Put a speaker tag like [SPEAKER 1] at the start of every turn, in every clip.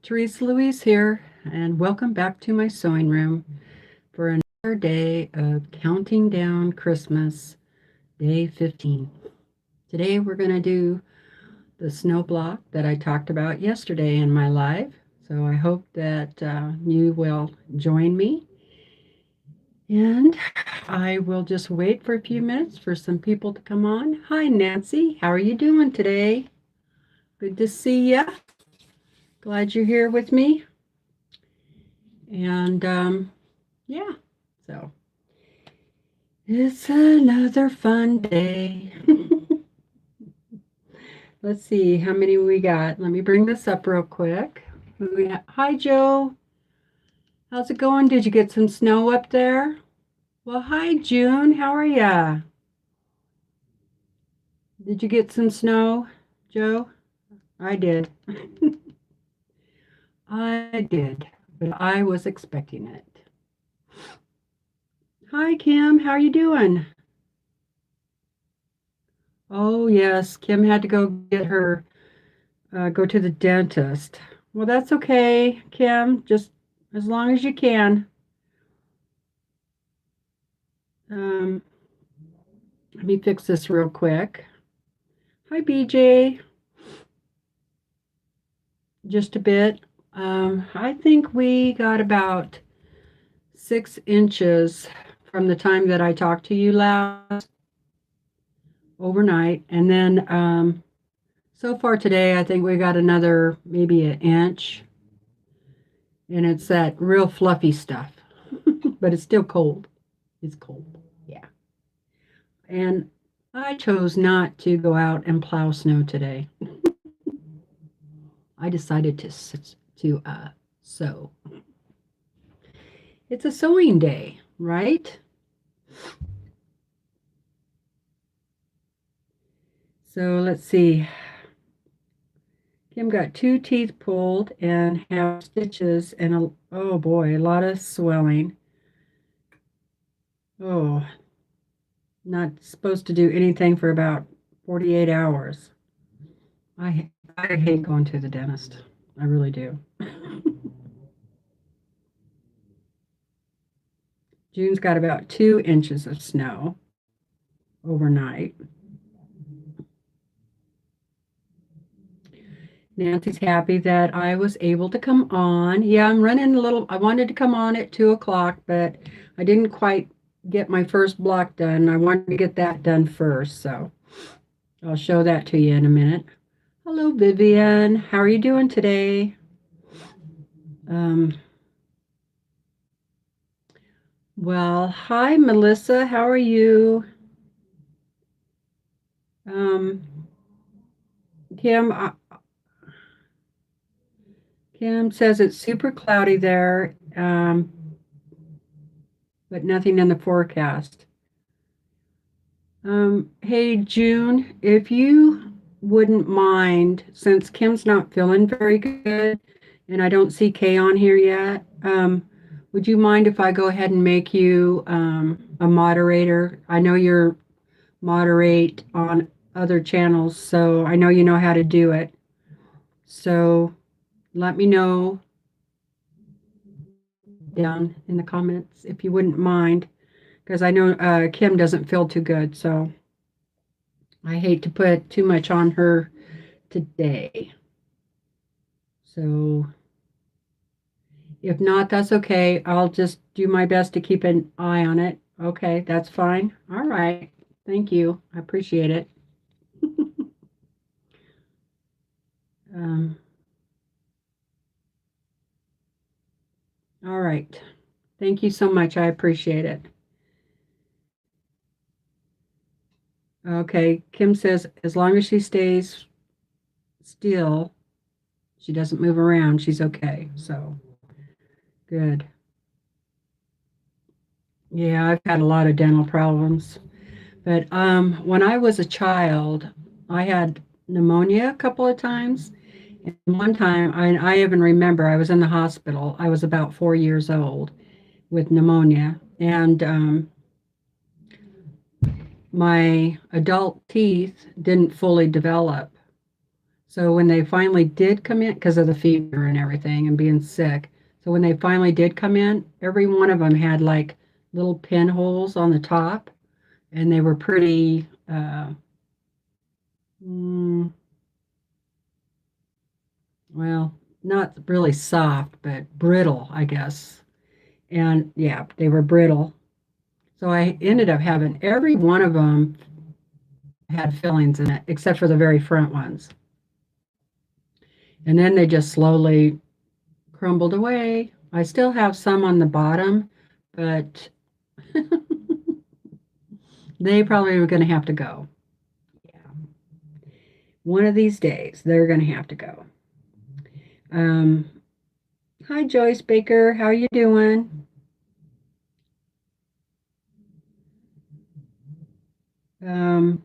[SPEAKER 1] TeresaLouise here, and welcome back to my sewing room for another day of counting down Christmas, day 15. Today we're going to do the snow block that I talked about yesterday in my live, so I hope that you will join me. And I will just wait for a few minutes for some people to come on. Hi, Nancy. How are you doing today? Good to see you. Glad you're here with me. And yeah, so it's another fun day. Let's see how many we got. Let me bring this up real quick. Hi, Joe. How's it going? Did you get some snow up there? Well, hi, June. How are ya? Did you get some snow, Joe? I did. I did, but I was expecting it. Hi, Kim. How are you doing? Oh, yes. Kim had to go get her, go to the dentist. Well, that's okay, Kim. Just as long as you can. Um, Let me fix this real quick. Hi, BJ. Just a bit. I think we got about 6 inches from the time that I talked to you last overnight. And then so far today, I think we got another maybe an inch. And it's that real fluffy stuff, but it's still cold. It's cold. Yeah. And I chose not to go out and plow snow today. I decided to sew. It's a sewing day, right? So let's see. Kim got 2 teeth pulled and have stitches and oh boy, a lot of swelling. Oh, not supposed to do anything for about 48 hours. I hate going to the dentist. I really do. June's got about 2 inches of snow overnight. Nancy's happy that I was able to come on. Yeah, I'm running a little. I wanted to come on at 2 o'clock, but I didn't quite get my first block done. I wanted to get that done first, so I'll show that to you in a minute. Hello, Vivian. How are you doing today? Well, hi, Melissa. How are you? Kim, Kim says it's super cloudy there, but nothing in the forecast. Hey, June, if you wouldn't mind, since Kim's not feeling very good and I don't see Kay on here yet, would you mind if I go ahead and make you a moderator? I know you're moderate on other channels, so I know you know how to do it. So let me know down in the comments if you wouldn't mind, because I know Kim doesn't feel too good, so I hate to put too much on her today. So if not, that's okay. I'll just do my best to keep an eye on it. Okay, that's fine. All right. Thank you. I appreciate it. um, all right. Thank you so much. I appreciate it. Okay, Kim says as long as she stays still, she doesn't move around, she's okay. So good. Yeah, I've had a lot of dental problems. But when I was a child, I had pneumonia a couple of times. And one time, I even remember I was in the hospital. I was about 4 years old with pneumonia. And my adult teeth didn't fully develop. So when they finally did come in, because of the fever and everything and being sick, so when they finally did come in, every one of them had like little pinholes on the top, and they were pretty, mm, well, not really soft, but brittle, I guess. And yeah, they were brittle. So I ended up having every one of them had fillings in it, except for the very front ones. And then they just slowly crumbled away. I still have some on the bottom, but they probably were going to have to go. Yeah. One of these days, they're going to have to go. Um, Hi, Joyce Baker. How you doing? Um,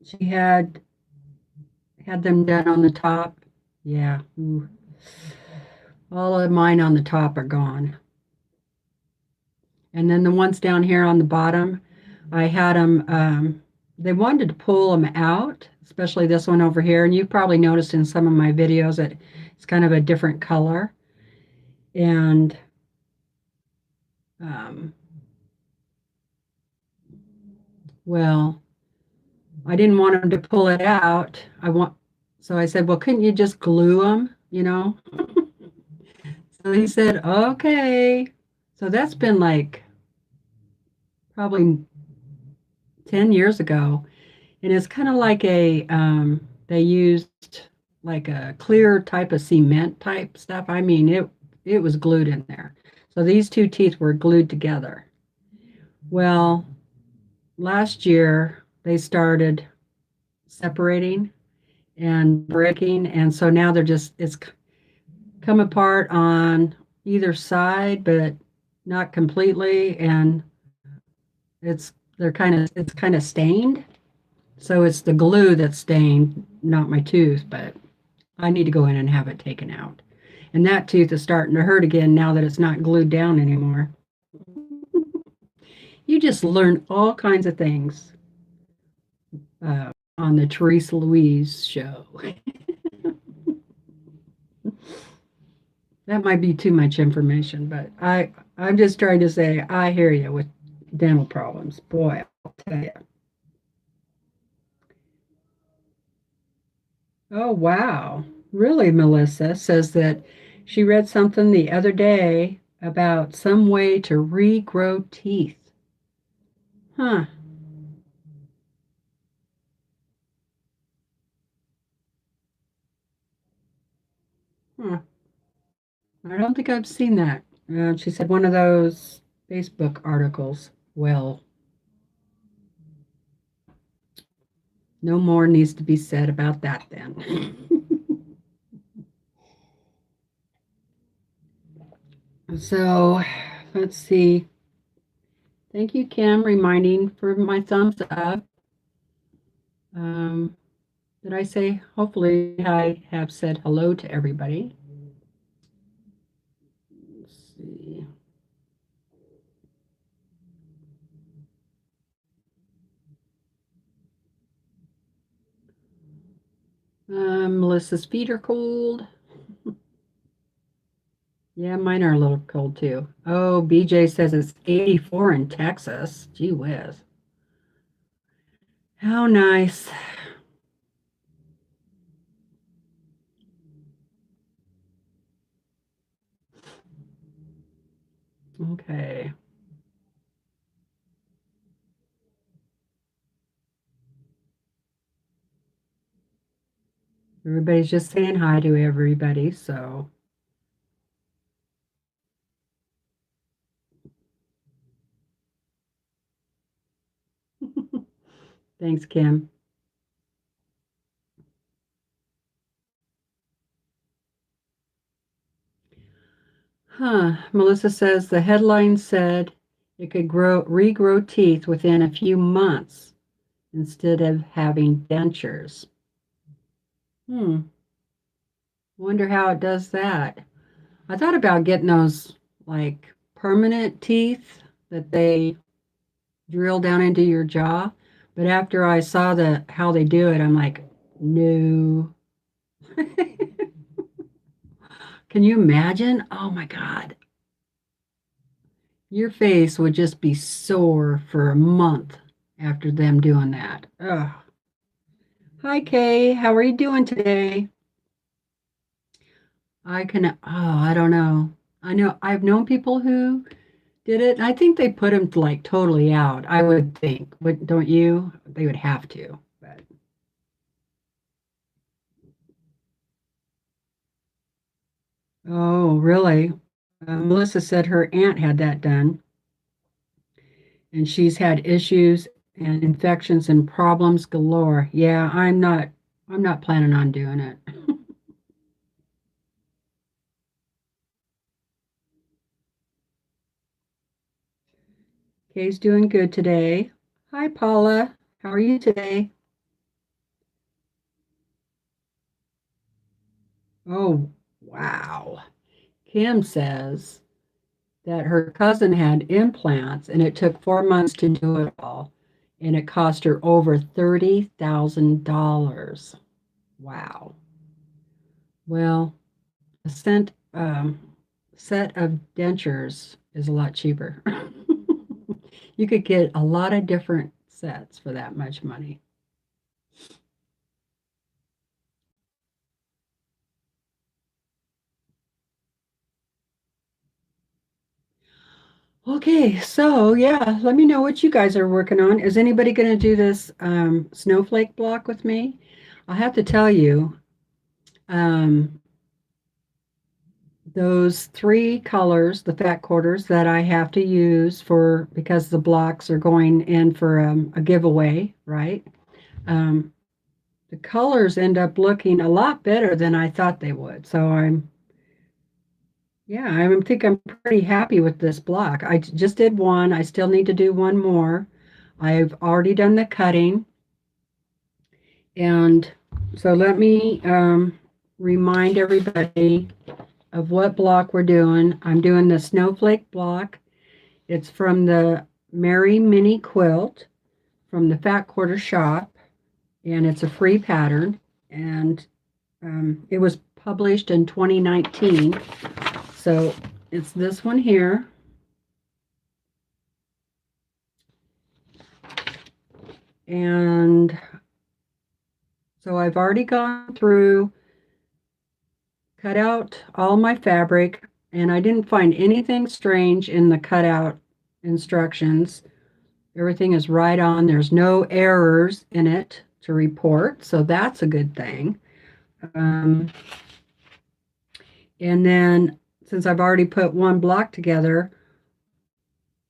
[SPEAKER 1] she had them done on the top. Yeah. Ooh. All of mine on the top are gone. And then the ones down here on the bottom, I had them, they wanted to pull them out, especially this one over here. And you've probably noticed in some of my videos that it's kind of a different color. And um, well, I didn't want them to pull it out. So I said, well, couldn't you just glue them, you know? So he said, okay. So that's been like probably 10 years ago. And it's kind of like they used like a clear type of cement type stuff. I mean, it was glued in there. So these two teeth were glued together. Well, last year they started separating and breaking, and so now it's come apart on either side, but not completely, and it's kind of stained. So it's the glue that's stained, not my tooth, but I need to go in and have it taken out. And that tooth is starting to hurt again now that it's not glued down anymore. You just learn all kinds of things on the TeresaLouise show. That might be too much information, but I'm just trying to say I hear you with dental problems. Boy, I'll tell you. Oh, wow. Really, Melissa says that she read something the other day about some way to regrow teeth. Huh. Huh. I don't think I've seen that. She said one of those Facebook articles. Well, no more needs to be said about that then. So let's see. Thank you, Kim, reminding for my thumbs up. Um, did I say, hopefully, I have said hello to everybody. Let's see. Melissa's feet are cold. Yeah, mine are a little cold too. Oh, BJ says it's 84 in Texas. Gee whiz. How nice. Okay. Everybody's just saying hi to everybody, so thanks, Kim. Huh. Melissa says the headline said it could regrow teeth within a few months instead of having dentures. Hmm. Wonder how it does that. I thought about getting those like permanent teeth that they drill down into your jaw, but after I saw how they do it, I'm like, no. Can you imagine? Oh my God. Your face would just be sore for a month after them doing that. Ugh. Hi, Kay. How are you doing today? I don't know. I know I've known people who did it. I think they put them like totally out. I would think. Don't you? They would have to. But oh, really? Melissa said her aunt had that done, and she's had issues and infections and problems galore. Yeah, I'm not planning on doing it. Kay's doing good today. Hi, Paula. How are you today? Oh, wow. Kim says that her cousin had implants and it took 4 months to do it all, and it cost her over $30,000. Wow. Well, a set of dentures is a lot cheaper. You could get a lot of different sets for that much money. Okay, so yeah, let me know what you guys are working on. Is anybody going to do this snowflake block with me? I have to tell you, um, those three colors, the fat quarters that I have to use for because the blocks are going in for a giveaway, right? Um, the colors end up looking a lot better than I thought they would. So yeah, think I'm pretty happy with this block. I just did one. I still need to do one more. I've already done the cutting. And so let me remind everybody of what block we're doing. I'm doing the snowflake block. It's from the Mary Mini Quilt from the Fat Quarter Shop, and it's a free pattern. And it was published in 2019. So it's this one here. And so I've already gone through, cut out all my fabric, and I didn't find anything strange in the cutout instructions. Everything is right on. There's no errors in it to report, so that's a good thing. Um, and then since I've already put one block together,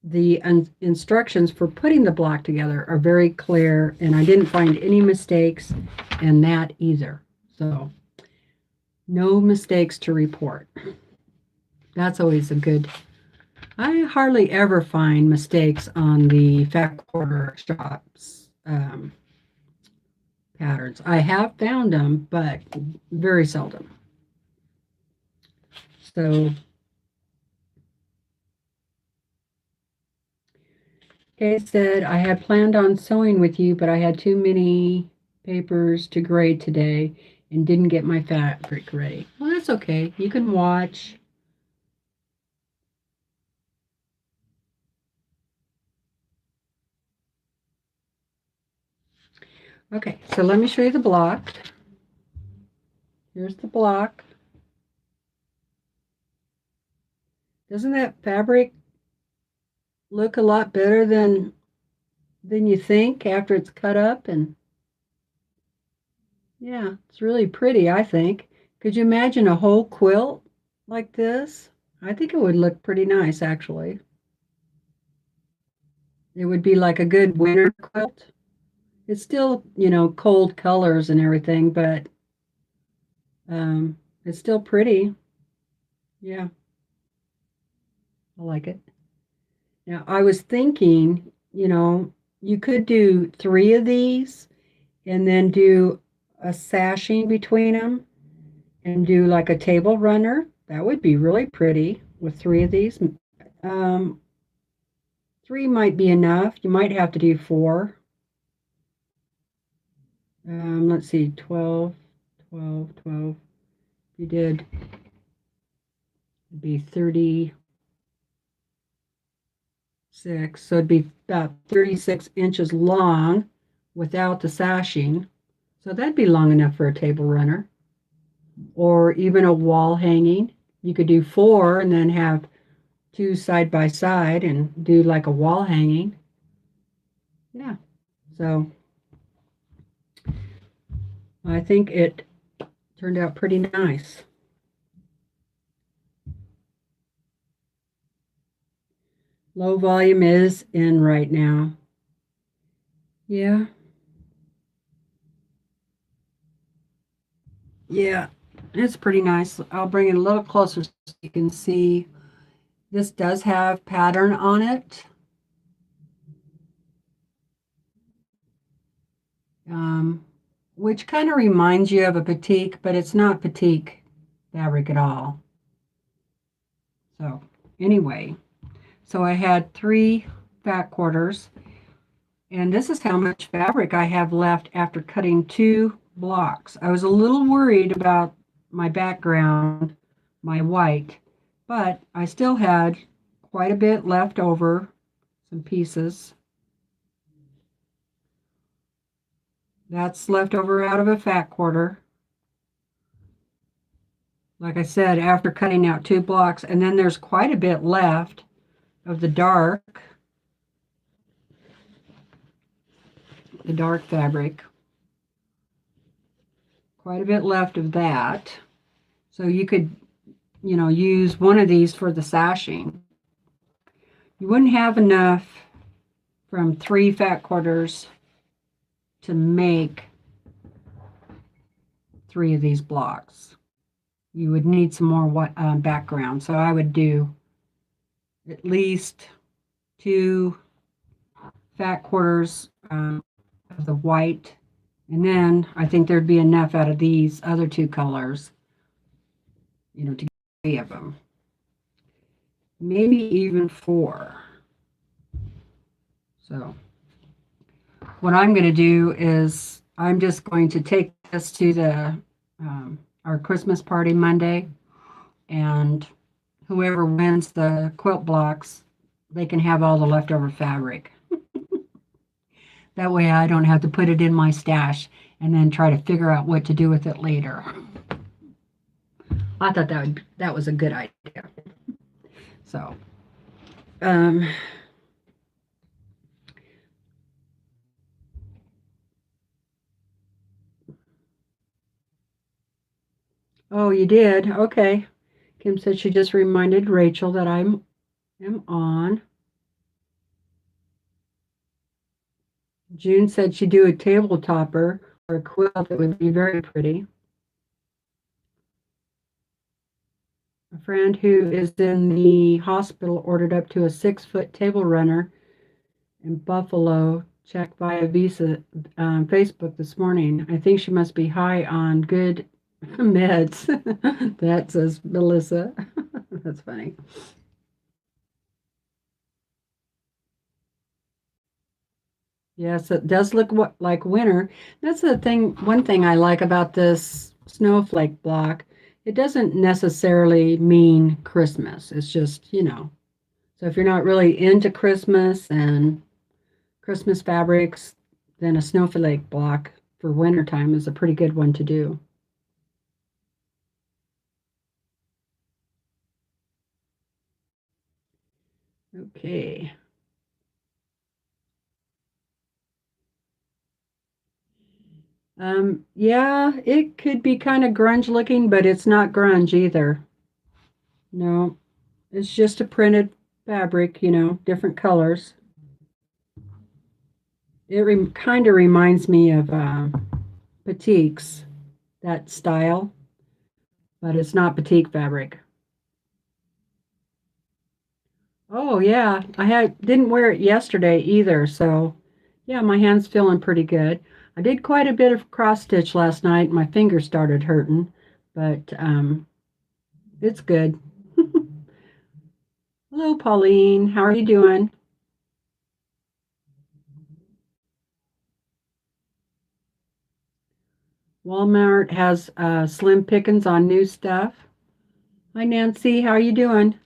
[SPEAKER 1] the instructions for putting the block together are very clear, and I didn't find any mistakes in that either. So no mistakes to report. That's always a good. I hardly ever find mistakes on the Fat Quarter Shops patterns. I have found them, but very seldom. So, Kay said, I had planned on sewing with you, but I had too many papers to grade today and didn't get my fabric ready. Well, that's okay. You can watch. Okay, so let me show you the block. Here's the block. Doesn't that fabric look a lot better than you think after it's cut up? And yeah, it's really pretty, I think. Could you imagine a whole quilt like this? I think it would look pretty nice, actually. It would be like a good winter quilt. It's still, cold colors and everything, but it's still pretty. Yeah, I like it. Now, I was thinking, you could do three of these and then do a sashing between them and do like a table runner. That would be really pretty with three of these. Um, three might be enough. You might have to do four. Let's see, 12. 12. You did, it'd be 36. So it'd be about 36 inches long without the sashing. So that'd be long enough for a table runner or even a wall hanging. You could do 4 and then have 2 side by side and do like a wall hanging. Yeah. So I think it turned out pretty nice. Low volume is in right now. Yeah. Yeah, it's pretty nice. I'll bring it a little closer so you can see. This does have pattern on it. Which kind of reminds you of a batik, but it's not batik fabric at all. So anyway, so I had 3 fat quarters, and this is how much fabric I have left after cutting 2 blocks. I was a little worried about my background, my white, but I still had quite a bit left over, some pieces. That's left over out of a fat quarter. Like I said, after cutting out 2 blocks, and then there's quite a bit left of the dark fabric. Quite a bit left of that. So you could, use one of these for the sashing. You wouldn't have enough from 3 fat quarters to make 3 of these blocks. You would need some more background. So I would do at least 2 fat quarters of the white, and then I think there'd be enough out of these other 2 colors, to get 3 of them. Maybe even 4. So what I'm going to do is I'm just going to take this to the our Christmas party Monday, and whoever wins the quilt blocks, they can have all the leftover fabric. That way I don't have to put it in my stash and then try to figure out what to do with it later. I thought that was a good idea. So, oh, you did? Okay. Kim said she just reminded Rachel that I am on. June said she'd do a table topper or a quilt that would be very pretty. A friend who is in the hospital ordered up to a 6-foot table runner in Buffalo. Checked via Visa Facebook this morning. I think she must be high on good meds. That says Melissa. That's funny. Yes, it does look like winter. That's the thing. One thing I like about this snowflake block, it doesn't necessarily mean Christmas. It's just, So if you're not really into Christmas and Christmas fabrics, then a snowflake block for wintertime is a pretty good one to do. Okay. Yeah, it could be kind of grunge looking, but it's not grunge either. No, it's just a printed fabric, different colors. It kind of reminds me of batiks, that style, but it's not batik fabric. Oh yeah, didn't wear it yesterday either, so yeah, my hand's feeling pretty good. I did quite a bit of cross stitch last night. My fingers started hurting, but it's good. Hello, Pauline. How are you doing? Walmart has slim pickings on new stuff. Hi, Nancy. How are you doing?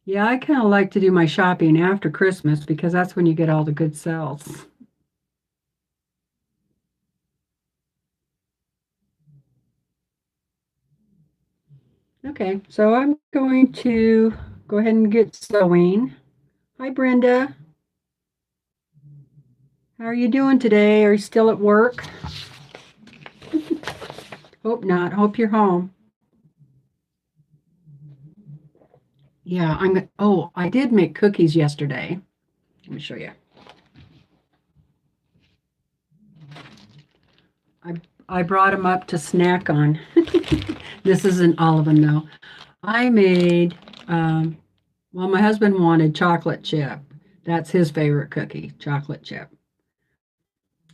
[SPEAKER 1] Yeah, I kind of like to do my shopping after Christmas because that's when you get all the good sales. Okay, so I'm going to go ahead and get sewing. Hi, Brenda. How are you doing today? Are you still at work? Hope not. Hope you're home. Yeah, oh, I did make cookies yesterday. Let me show you. I I brought them up to snack on. This isn't all of them though. I made well, my husband wanted chocolate chip. That's his favorite cookie, chocolate chip.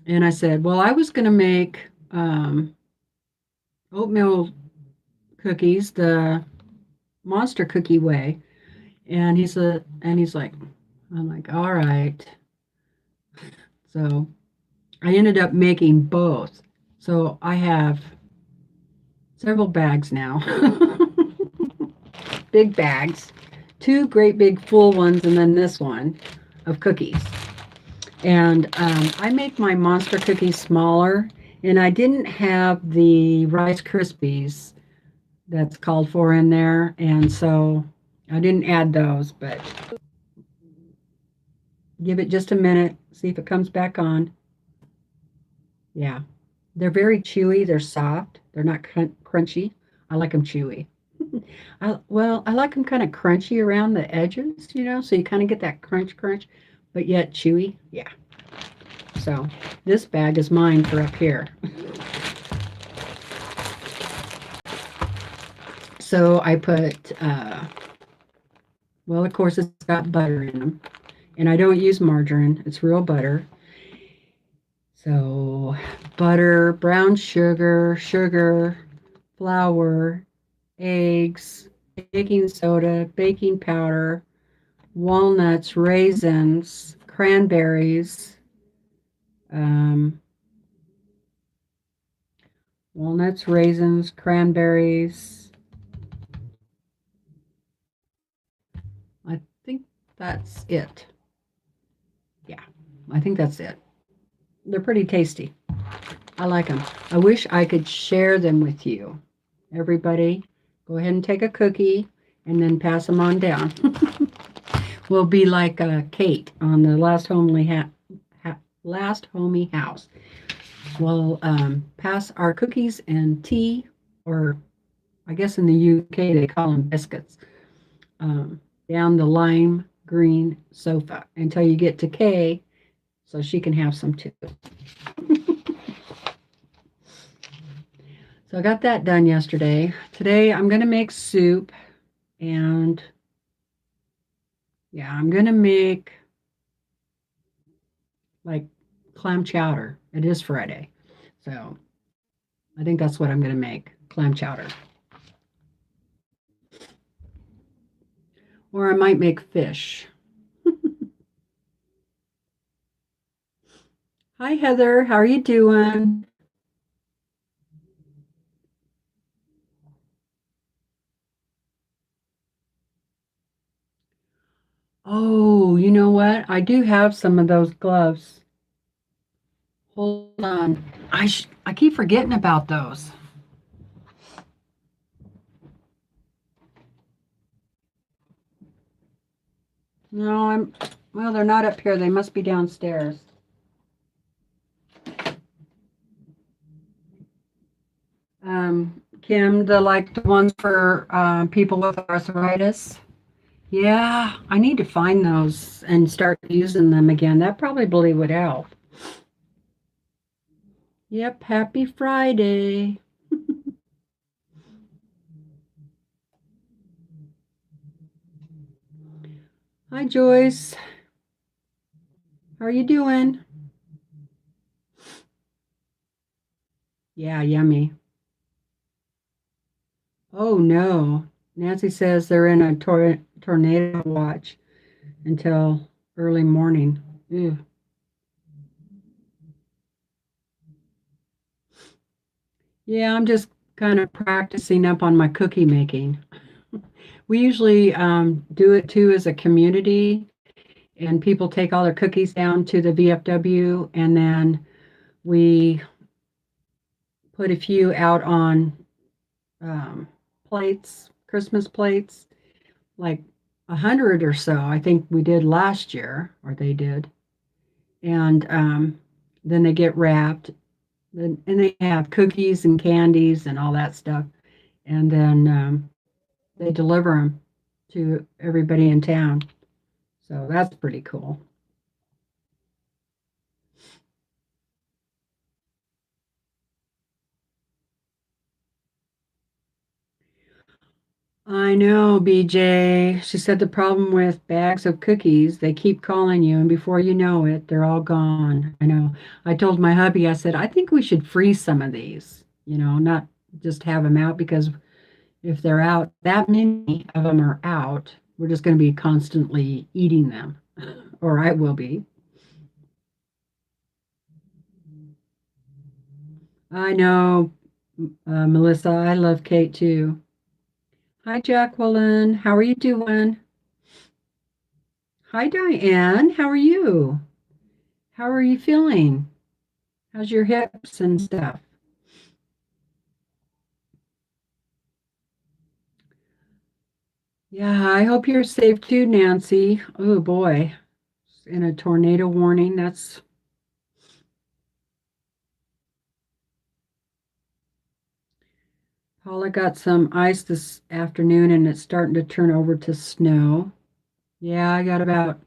[SPEAKER 1] And I said, well, I was going to make oatmeal cookies the monster cookie way. And he's like, I'm like, all right. So I ended up making both. So I have several bags now, big bags, two great big full ones, and then this one of cookies. And I make my monster cookies smaller, and I didn't have the Rice Krispies that's called for in there, and so I didn't add those, but give it just a minute, see if it comes back on. Yeah, they're very chewy, they're soft, they're not crunchy. I like them chewy. I like them kind of crunchy around the edges, so you kind of get that crunch, but yet chewy. Yeah. So this bag is mine for up here. So I put, well, of course, it's got butter in them. And I don't use margarine, it's real butter. So butter, brown sugar, flour, eggs, baking soda, baking powder, walnuts, raisins, cranberries, um, walnuts, raisins, cranberries. I think that's it. Yeah, I think that's it. They're pretty tasty. I like them. I wish I could share them with you. Everybody, go ahead and take a cookie and then pass them on down. We'll be like Kate on the last homey house. We'll pass our cookies and tea, or I guess in the UK they call them biscuits, down the lime green sofa until you get to Kay, so she can have some too. So I got that done yesterday. Today I'm going to make soup, and yeah, I'm going to make like clam chowder. It is Friday. So I think that's what I'm going to make, clam chowder. Or I might make fish. Hi, Heather. How are you doing? Oh, you know what? I do have some of those gloves. Hold on. I keep forgetting about those. No, well, they're not up here. They must be downstairs. Kim, the ones for people with arthritis. Yeah, I need to find those and start using them again. That probably would help. Yep, happy Friday. Hi, Joyce. How are you doing? Yeah, yummy. Oh, no. Nancy says they're in a tornado watch until early morning. Ew. Yeah, I'm just kind of practicing up on my cookie making. We usually do it too as a community, and people take all their cookies down to the VFW, and then we put a few out on um, plates, Christmas plates, like 100 or so. I think we did last year, or they did, and then they get wrapped, and they have cookies and candies and all that stuff, and then they deliver them to everybody in town. So that's pretty cool. I know, BJ. She said the problem with bags of cookies, they keep calling you, and before you know it, they're all gone. I know. I told my hubby, I said, I think we should freeze some of these, not just have them out because if they're out, that many of them are out, we're just going to be constantly eating them, or I will be. I know, Melissa, I love Kate too. Hi, Jacqueline. How are you doing? Hi, Diane. How are you? How are you feeling? How's your hips and stuff? Yeah, I hope you're safe too, Nancy. Oh boy, in a tornado warning. That's Paula got some ice this afternoon and it's starting to turn over to snow. Yeah, I got about,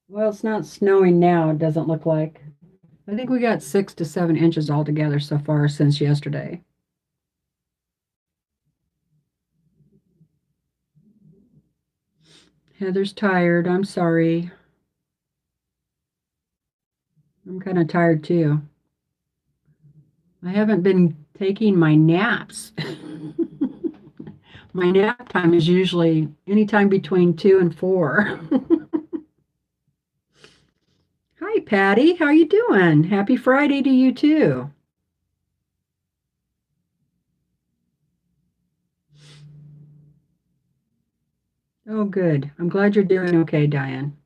[SPEAKER 1] well, it's not snowing now, it doesn't look like. I think we got 6 to 7 inches altogether so far since yesterday. Heather's tired. I'm sorry. I'm kind of tired too. I haven't been taking my naps. My nap time is usually anytime between 2 and 4. Hi, Patty. How you doing? Happy Friday to you too. Oh, good. I'm glad you're doing okay, Diane.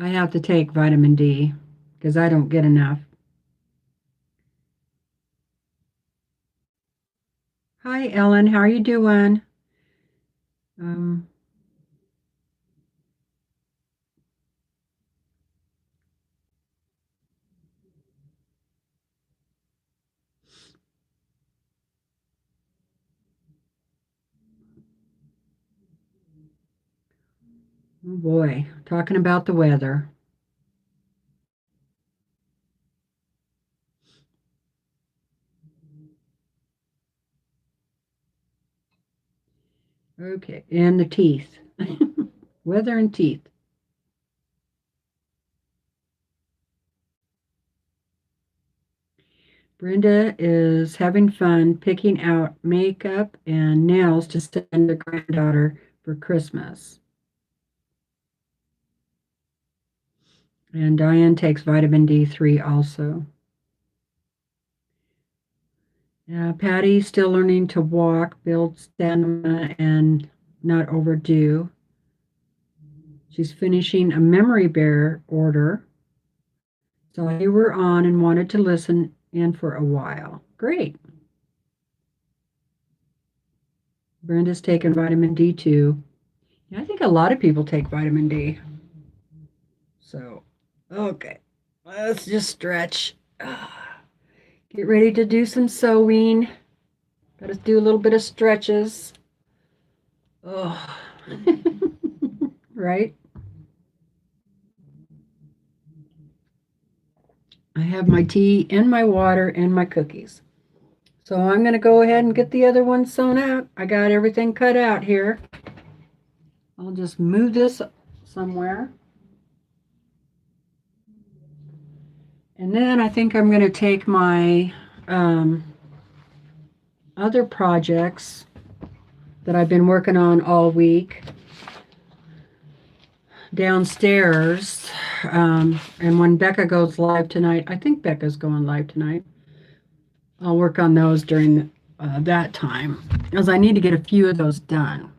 [SPEAKER 1] I have to take vitamin D because I don't get enough. Hi, Ellen. How are you doing? Um, oh boy, talking about the weather. Okay, and the teeth. Weather and teeth. Brenda is having fun picking out makeup and nails to send her granddaughter for Christmas. And Diane takes vitamin D3 also. Patty's still learning to walk, build stamina, and not overdue. She's finishing a memory bear order. So you were on and wanted to listen in for a while. Great. Brenda's taking vitamin D too. Yeah, I think a lot of people take vitamin D. So, okay, let's just stretch. Get ready to do some sewing. Got to do a little bit of stretches. Oh, right. I have my tea and my water and my cookies. So I'm going to go ahead and get the other one sewn out. I got everything cut out here. I'll just move this somewhere. And then I think I'm going to take my other projects that I've been working on all week downstairs. And when Becca goes live tonight, I think Becca's going live tonight, I'll work on those during that time, because I need to get a few of those done.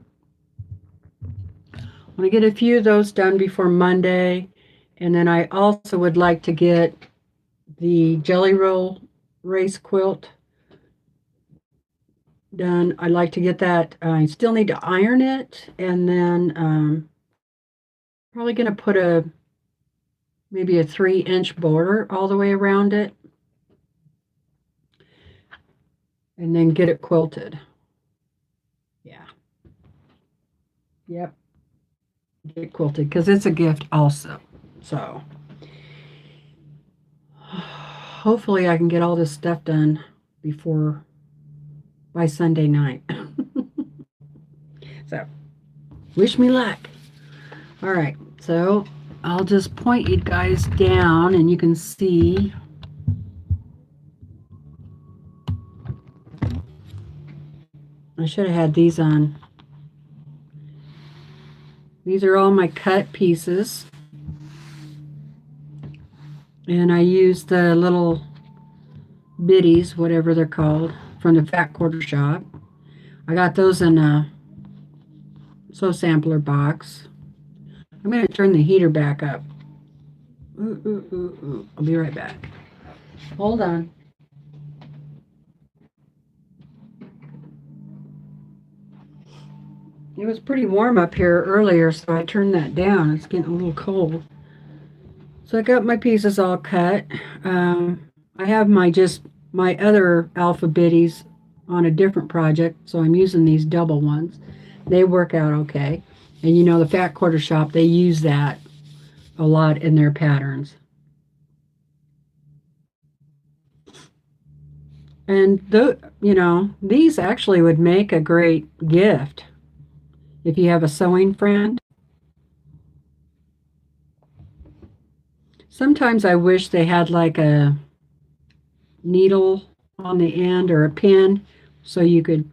[SPEAKER 1] I want to get a few of those done before Monday, and then I also would like to get the Jelly Roll Race quilt done. I'd like to get that. I still need to iron it, and then probably going to put maybe a 3-inch border all the way around it, and then get it quilted. Yeah. Yep. Get it quilted, because it's a gift also. So hopefully I can get all this stuff done by Sunday night. So wish me luck. All right, so I'll just point you guys down and you can see. I should have had these on. These are all my cut pieces. And I used the little biddies, whatever they're called, from the Fat Quarter Shop. I got those in a Sew Sampler box. I'm going to turn the heater back up. I'll be right back. Hold on. It was pretty warm up here earlier, so I turned that down. It's getting a little cold. So I got my pieces all cut. I have my other alpha biddies on a different project, so I'm using these double ones. They work out okay. And you know, the Fat Quarter Shop, they use that a lot in their patterns. And these actually would make a great gift if you have a sewing friend. Sometimes I wish they had like a needle on the end or a pin so you could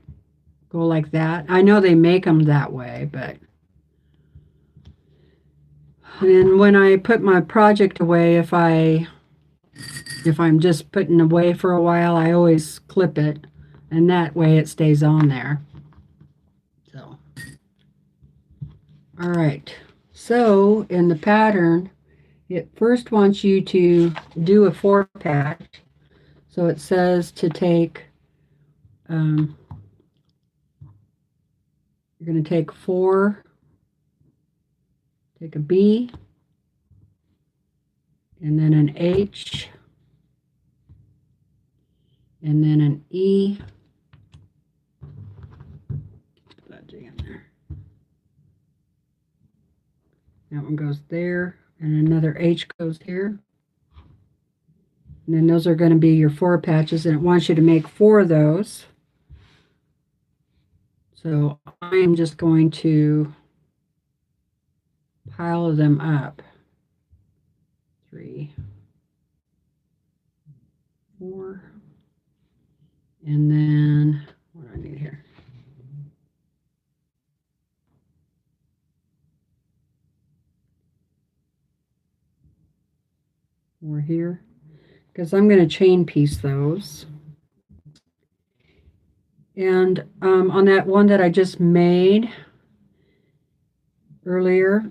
[SPEAKER 1] go like that. I know they make them that way, but and when I put my project away, if I'm just putting away for a while, I always clip it, and that way it stays on there. So, all right. So in the pattern, it first wants you to do a 4-patch. So it says to take, you're going to take 4, take a B, and then an H, and then an E. Put that G in there. That one goes there, and another H goes here. And then those are going to be your 4 patches, and it wants you to make 4 of those. So I'm just going to pile them up. 3, 4, and then what do I need here? More here, because I'm going to chain piece those. And on that one that I just made earlier,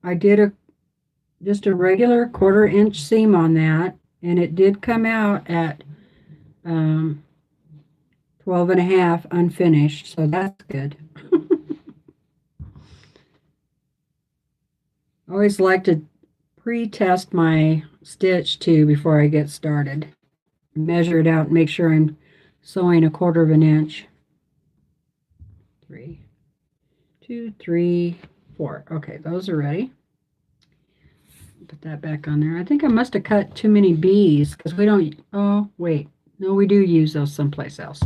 [SPEAKER 1] I did just a regular 1/4-inch seam on that, and it did come out at 12.5 unfinished, so that's good. I always like to pre-test my stitch too before I get started. Measure it out and make sure I'm sewing 1/4 inch. 3, 2, 3, 4. Okay, those are ready. Put that back on there. I think I must have cut too many B's because we don't. Oh, wait. No, we do use those someplace else.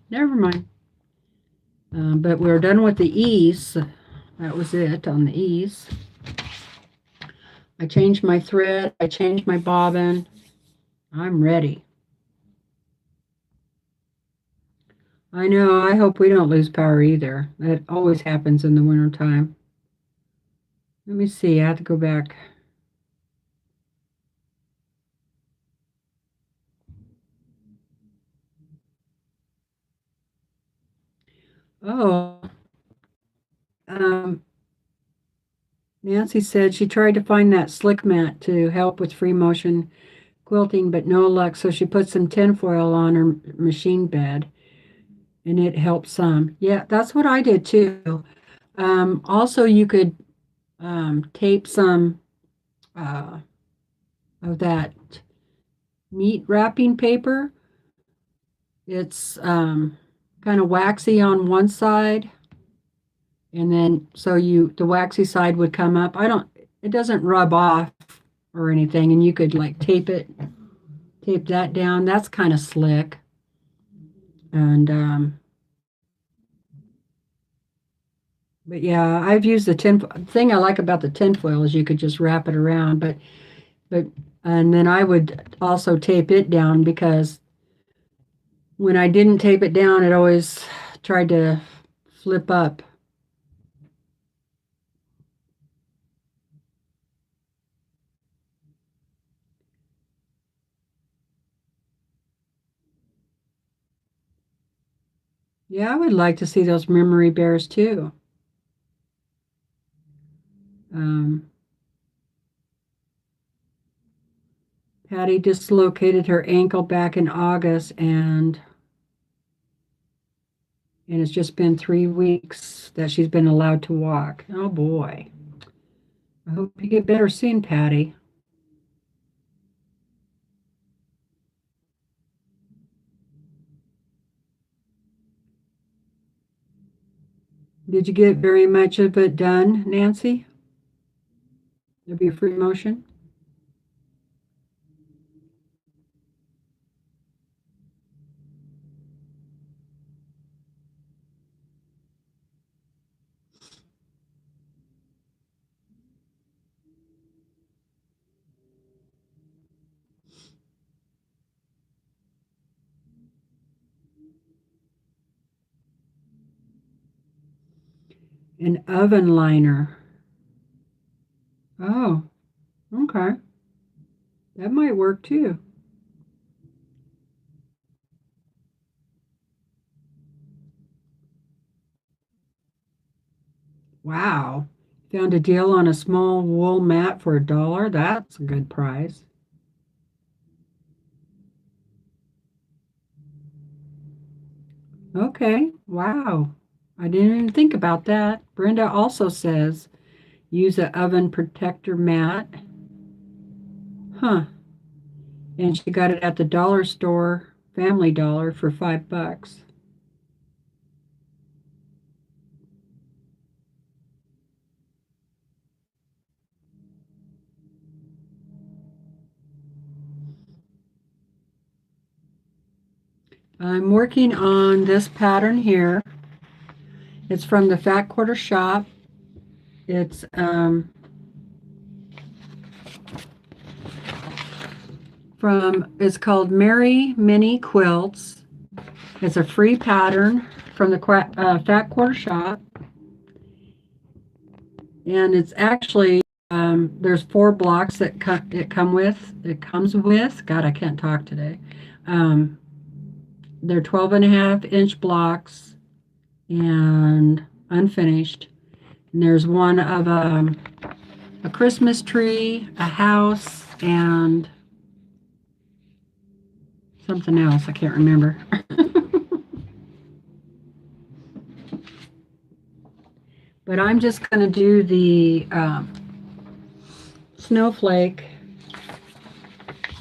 [SPEAKER 1] Never mind. But we're done with the E's. That was it on the E's. I changed my thread. I changed my bobbin. I'm ready. I know, I hope we don't lose power either. That always happens in the wintertime. Let me see, I have to go back. Oh, um, Nancy said she tried to find that slick mat to help with free motion quilting, but no luck. So she put some tinfoil on her machine bed and it helped some. Yeah, that's what I did too. Also, you could tape some uh, of that meat wrapping paper. It's kind of waxy on one side, and then so the waxy side would come up. It doesn't rub off or anything, and you could like tape that down. That's kind of slick. And but yeah, I've used the tin thing I like about the tinfoil is you could just wrap it around, but and then I would also tape it down because when I didn't tape it down, it always tried to flip up. Yeah, I would like to see those memory bears too. Um, Patty dislocated her ankle back in August, and it's just been 3 weeks that she's been allowed to walk. Oh boy. I hope you get better soon, Patty. Did you get very much of it done, Nancy? There'll be a free motion. An oven liner. Oh, okay. That might work too. Wow. Found a deal on a small wool mat for $1. That's a good price. Okay. Wow. I didn't even think about that. Brenda also says use an oven protector mat. Huh. And she got it at the dollar store, Family Dollar, for $5. I'm working on this pattern here. It's from the Fat Quarter Shop. It's it's called Merry Mini Quilts. It's a free pattern from the Fat Quarter Shop, and it's actually there's 4 blocks that it comes with. God, I can't talk today. Um, they're 12.5-inch blocks and unfinished. And there's one of a Christmas tree, a house, and something else. I can't remember. But I'm just going to do the snowflake,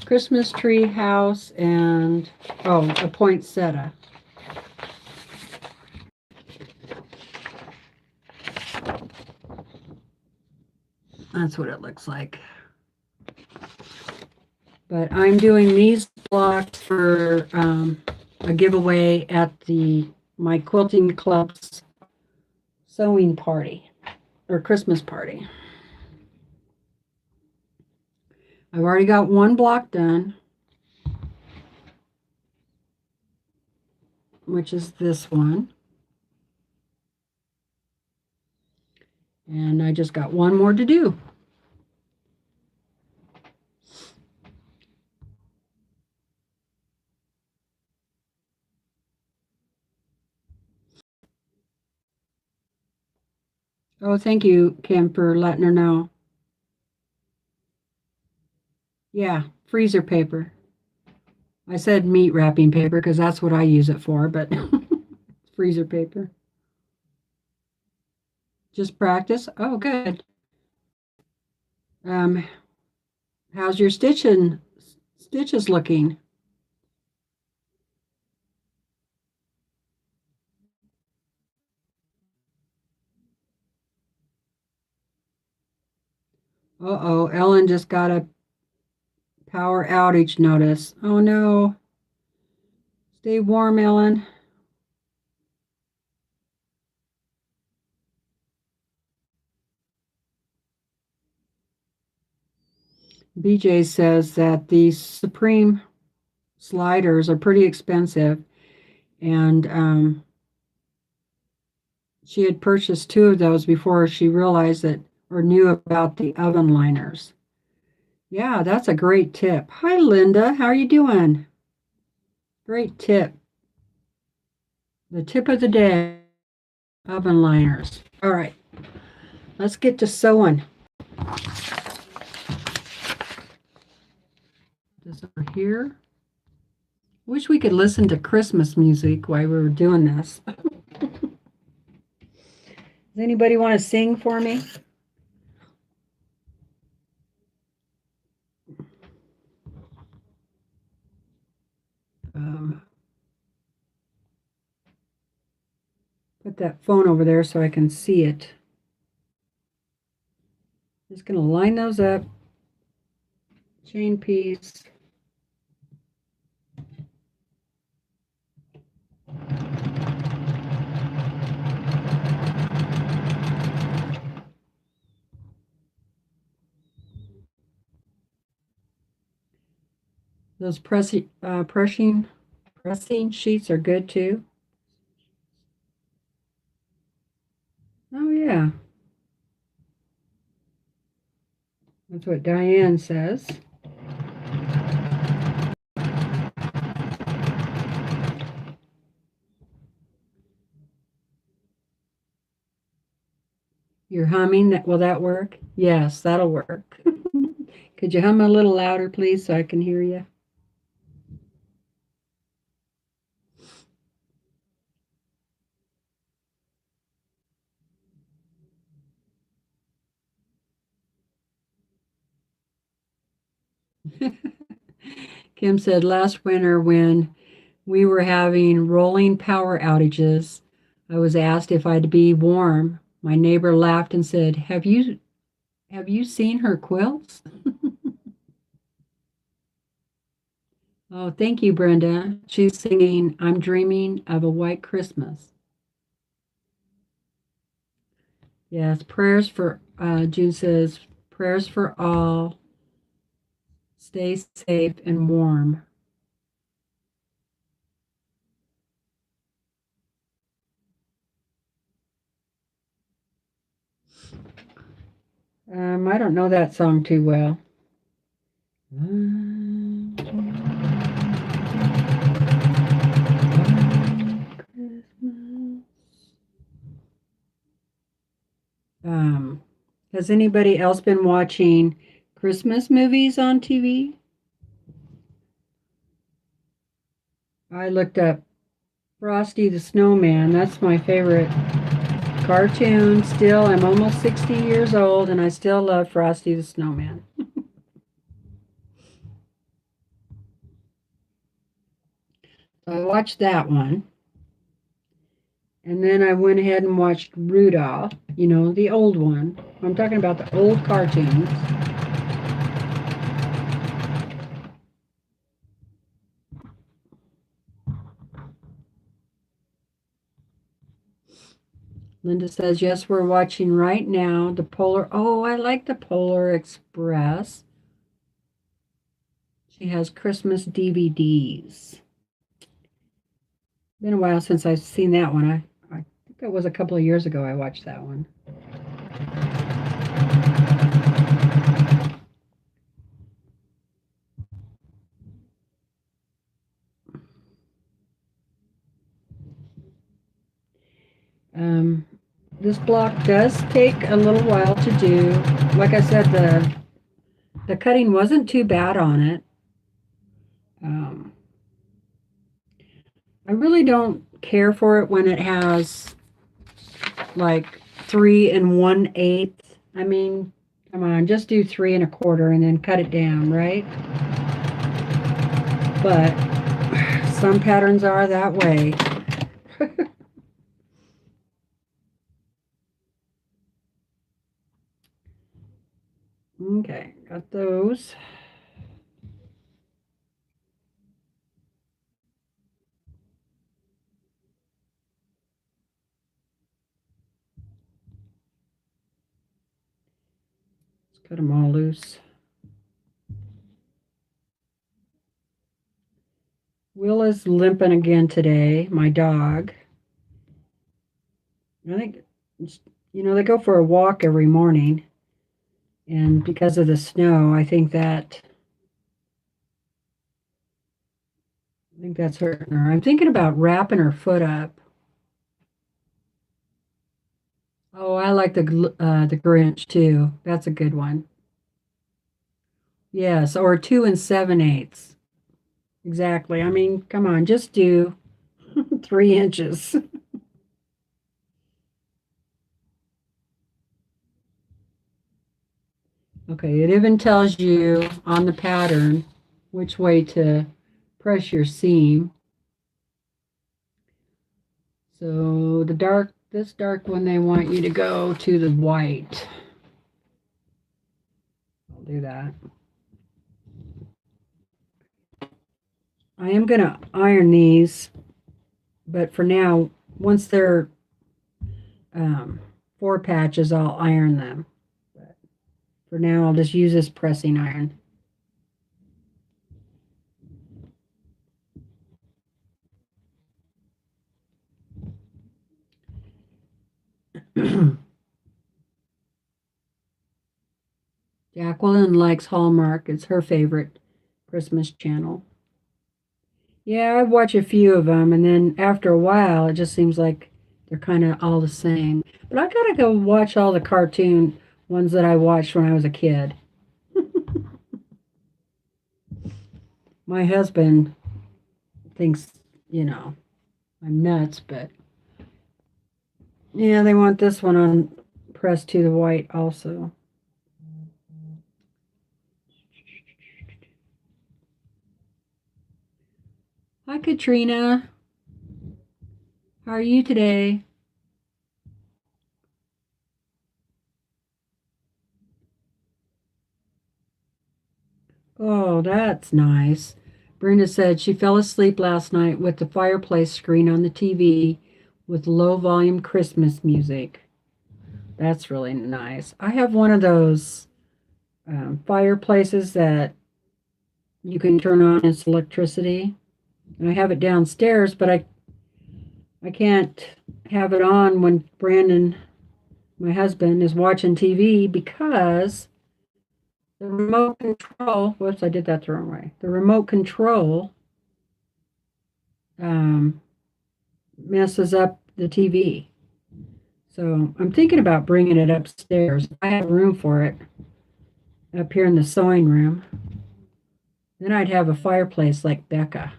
[SPEAKER 1] Christmas tree, house, and a poinsettia. That's what it looks like. But I'm doing these blocks for a giveaway at my quilting club's sewing party or Christmas party. I've already got 1 block done. which is this one. And I just got one more to do. Oh, thank you, Kim, for letting her know. Yeah, freezer paper. I said meat wrapping paper because that's what I use it for, but freezer paper. Just practice. Oh, good. Um, how's your stitches looking? Uh-oh, Ellen just got a power outage notice. Oh no. Stay warm, Ellen. BJ says that these Supreme sliders are pretty expensive, and she had purchased two of those before she realized that or knew about the oven liners. Yeah, that's a great tip. Hi, Linda. How are you doing? Great tip. The tip of the day, oven liners. All right, let's get to sewing. This over here. Wish we could listen to Christmas music while we were doing this. Does anybody want to sing for me? Put that phone over there so I can see it. Just going to line those up. Chain piece. Those pressing sheets are good too. Oh yeah, that's what Diane says. You're humming. Will that work? Yes, that'll work. Could you hum a little louder, please, so I can hear you? Kim said last winter when we were having rolling power outages, I was asked if I'd be warm. My neighbor laughed and said, Have you seen her quilts?" Oh, thank you, Brenda. She's singing I'm Dreaming of a White Christmas. Yes, prayers for, June says, prayers for all. Stay safe and warm. I don't know that song too well. Um, has anybody else been watching Christmas movies on TV? I looked up Frosty the Snowman. That's my favorite cartoon. Still, I'm almost 60 years old and I still love Frosty the Snowman. So I watched that one. And then I went ahead and watched Rudolph, the old one. I'm talking about the old cartoons. Linda says, yes, we're watching right now the Polar. Oh, I like the Polar Express. She has Christmas DVDs. Been a while since I've seen that one. I think it was a couple of years ago I watched that one. Um, this block does take a little while to do. Like I said, the cutting wasn't too bad on it. Um, I really don't care for it when it has like 3 1/8. I mean, come on, just do 3 1/4 and then cut it down, right? But some patterns are that way. Okay, got those. Let's cut them all loose. Will is limping again today, my dog. I think, they go for a walk every morning. And because of the snow, I think that's hurting her. I'm thinking about wrapping her foot up. Oh, I like the Grinch too. That's a good one. Yes, or 2 7/8. Exactly. I mean, come on, just do 3 inches. Okay, it even tells you on the pattern which way to press your seam. So this dark one, they want you to go to the white. I'll do that. I am going to iron these, but for now, once they're 4 patches, I'll iron them. But for now, I'll just use this pressing iron. Jacqueline likes Hallmark. It's her favorite Christmas channel. Yeah, I've watched a few of them, and then after a while, it just seems like they're kind of all the same. But I gotta go watch all the cartoon ones that I watched when I was a kid. My husband thinks, I'm nuts, but yeah, they want this one on pressed to the white also. Hi, Katrina. How are you today? Oh, that's nice. Brenda said she fell asleep last night with the fireplace screen on the TV with low volume Christmas music. That's really nice. I have one of those fireplaces that you can turn on its electricity. And I have it downstairs, but I can't have it on when Brandon, my husband, is watching TV because the remote control, whoops, I did that the wrong way. The remote control um, messes up the TV. So I'm thinking about bringing it upstairs. I have room for it up here in the sewing room. Then I'd have a fireplace like Becca.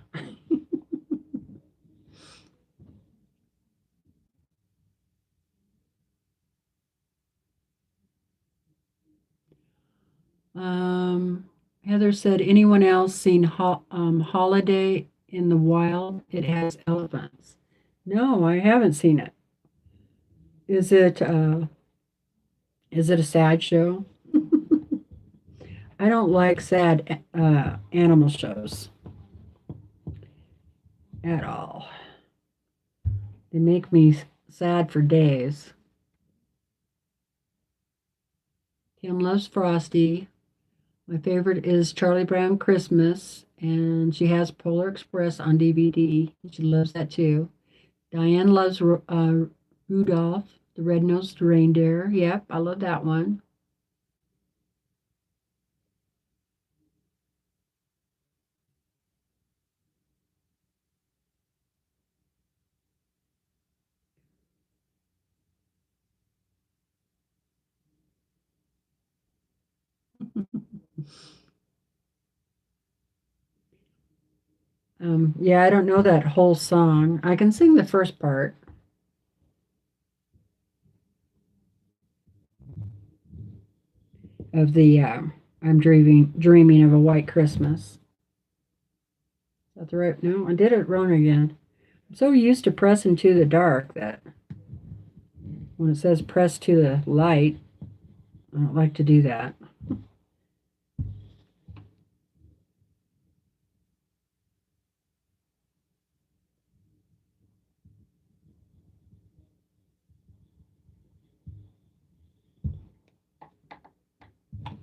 [SPEAKER 1] Heather said, anyone else seen Holiday in the Wild? It has elephants. No, I haven't seen it. Is it a sad show? I don't like sad animal shows at all. They make me sad for days. Kim loves Frosty. My favorite is Charlie Brown Christmas, and she has Polar Express on DVD. She loves that too. Diane loves Rudolph, the red-nosed reindeer. Yep, I love that one. Yeah, I don't know that whole song. I can sing the first part of the I'm dreaming of a white Christmas. Is that the right? No, I did it wrong again. I'm so used to pressing to the dark that when it says press to the light, I don't like to do that.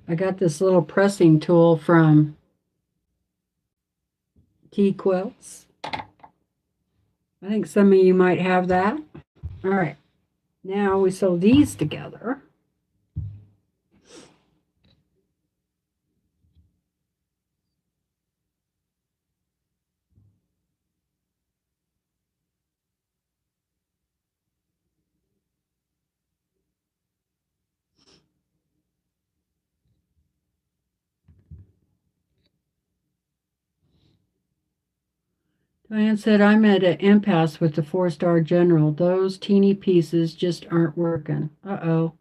[SPEAKER 1] I got this little pressing tool from Quilts. I think some of you might have that. All right, now we sew these together. Diane said, I'm at an impasse with the 4-star general. Those teeny pieces just aren't working. Uh-oh.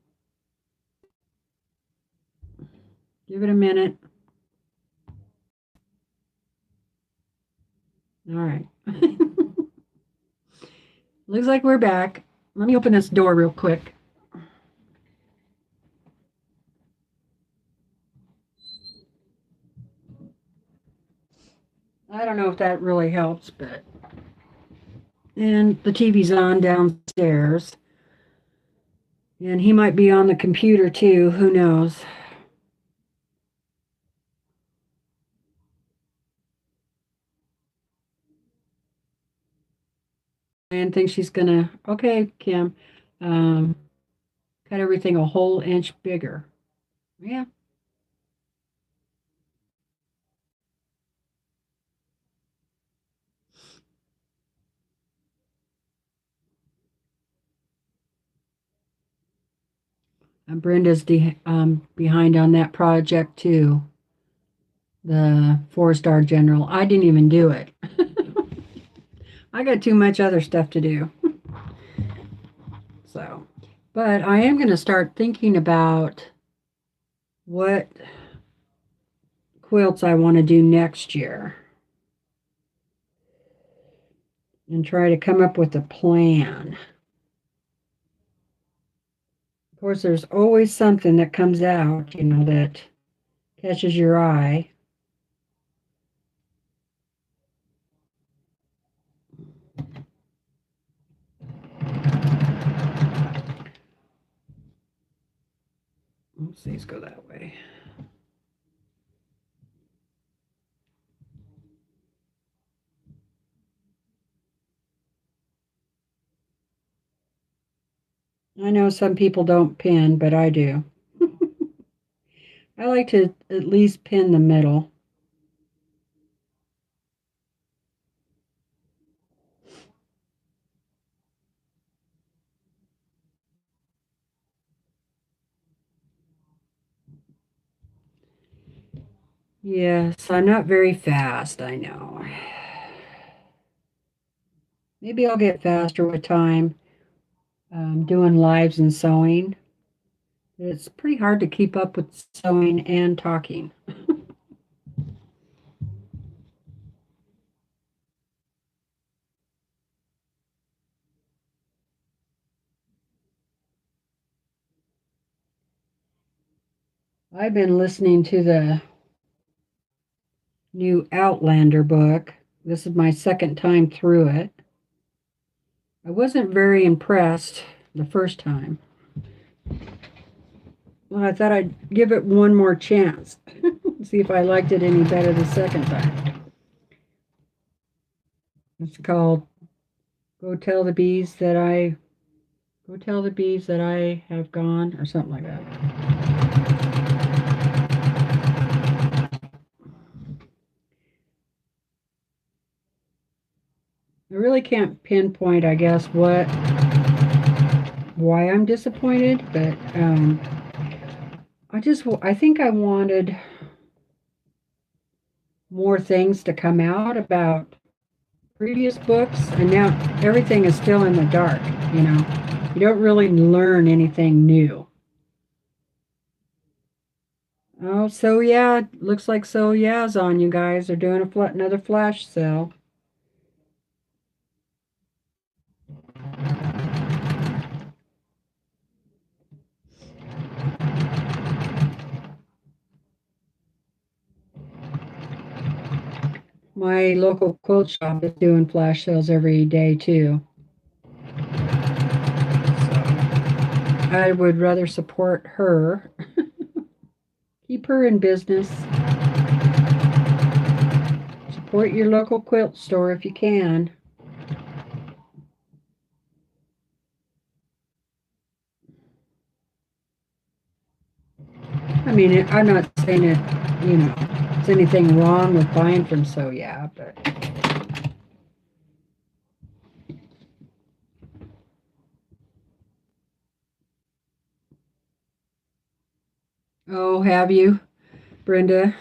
[SPEAKER 1] Give it a minute. All right. Looks like we're back. Let me open this door real quick. I don't know if that really helps, but... And the TV's on downstairs. And he might be on the computer too. Who knows? And thinks she's gonna... Okay, Kim. Cut everything a whole inch bigger. Yeah. Brenda's behind on that project too. The 4-star general. I didn't even do it. I got too much other stuff to do. So, but I am going to start thinking about what quilts I want to do next year and try to come up with a plan. Of course, there's always something that comes out, that catches your eye. Let's see, let's go that way. I know some people don't pin, but I do. I like to at least pin the middle. Yes, I'm not very fast, I know. Maybe I'll get faster with time doing lives and sewing. It's pretty hard to keep up with sewing and talking. I've been listening to the new Outlander book. This is my second time through it. I wasn't very impressed the first time. Well, I thought I'd give it one more chance. See if I liked it any better the second time. It's called Go tell the bees that I go tell the bees that I have gone or something like that. I really can't pinpoint, I guess, why I'm disappointed, but I think I wanted more things to come out about previous books, and now everything is still in the dark, you know. You don't really learn anything new. Oh, so yeah, looks like so yeah's on, you guys. They're doing another flash sale. My local quilt shop is doing flash sales every day too. I would rather support her. Keep her in business. Support your local quilt store if you can. I mean, I'm not saying it's anything wrong with buying from So Yeah, but oh, have you, Brenda?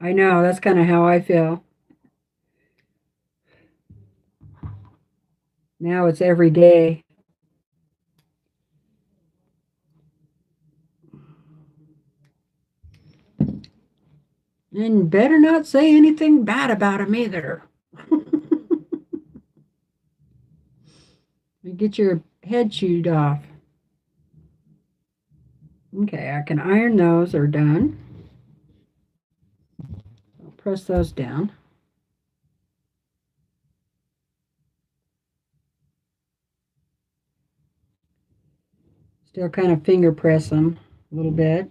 [SPEAKER 1] I know, that's kind of how I feel. Now it's every day. And better not say anything bad about him either. You get your head chewed off. Okay, I can iron those, are done. I'll press those down. Still kind of finger press them a little bit.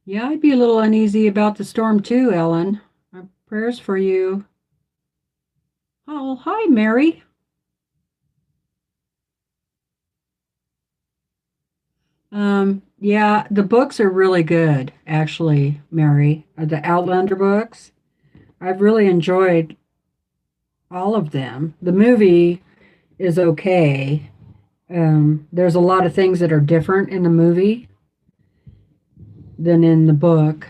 [SPEAKER 1] Yeah, I'd be a little uneasy about the storm too, Ellen. My prayers for you. Oh, hi, Mary. Yeah, the books are really good, actually, Mary. The Outlander books. I've really enjoyed all of them. The movie is okay. There's a lot of things that are different in the movie than in the book.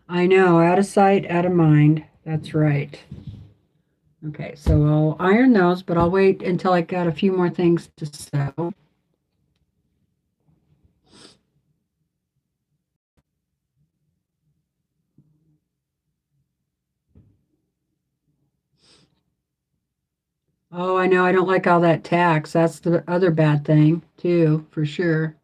[SPEAKER 1] I know, out of sight, out of mind. That's right. Okay, so I'll iron those, but I'll wait until I got a few more things to sew. Oh, I know, I don't like all that tax. That's the other bad thing, too, for sure.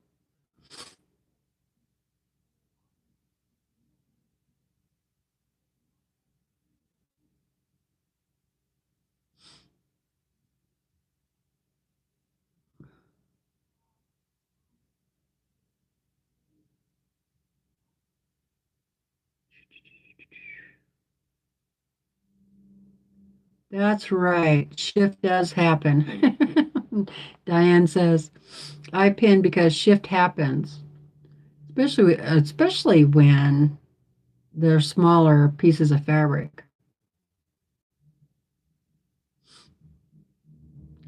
[SPEAKER 1] That's right. Shift does happen. Diane says, I pin because shift happens, especially when they're smaller pieces of fabric.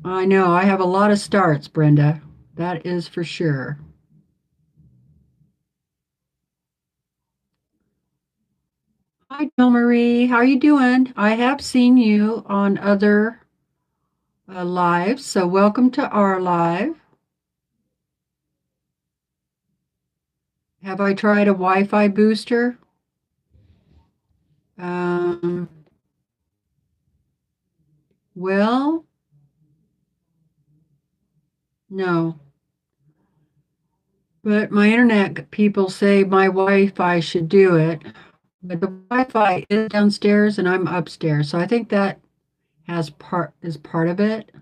[SPEAKER 1] I know, I have a lot of starts, Brenda. That is for sure. Hi, Jill Marie. How are you doing? I have seen you on other lives, so welcome to our live. Have I tried a Wi-Fi booster? Um, well, no. But my internet people say my Wi-Fi should do it. But the Wi-Fi is downstairs and I'm upstairs, so I think that is part of it.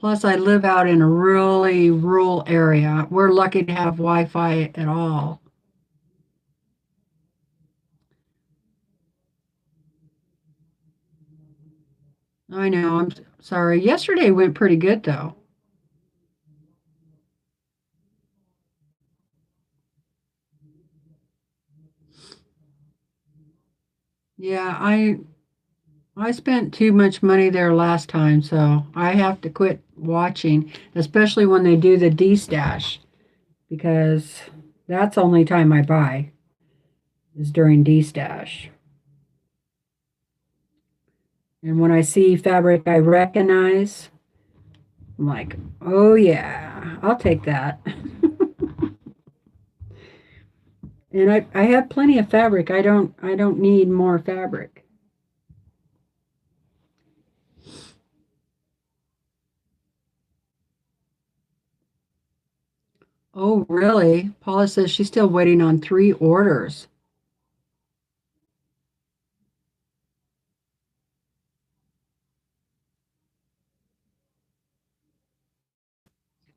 [SPEAKER 1] Plus, I live out in a really rural area. We're lucky to have Wi-Fi at all. I know, I'm sorry. Yesterday went pretty good though. Yeah, I spent too much money there last time, so I have to quit watching, especially when they do the D-stash, because that's the only time I buy is during D-stash. And when I see fabric I recognize, I'm like, oh yeah, I'll take that. And I have plenty of fabric. I don't need more fabric. Oh, really? Paula says she's still waiting on 3 orders.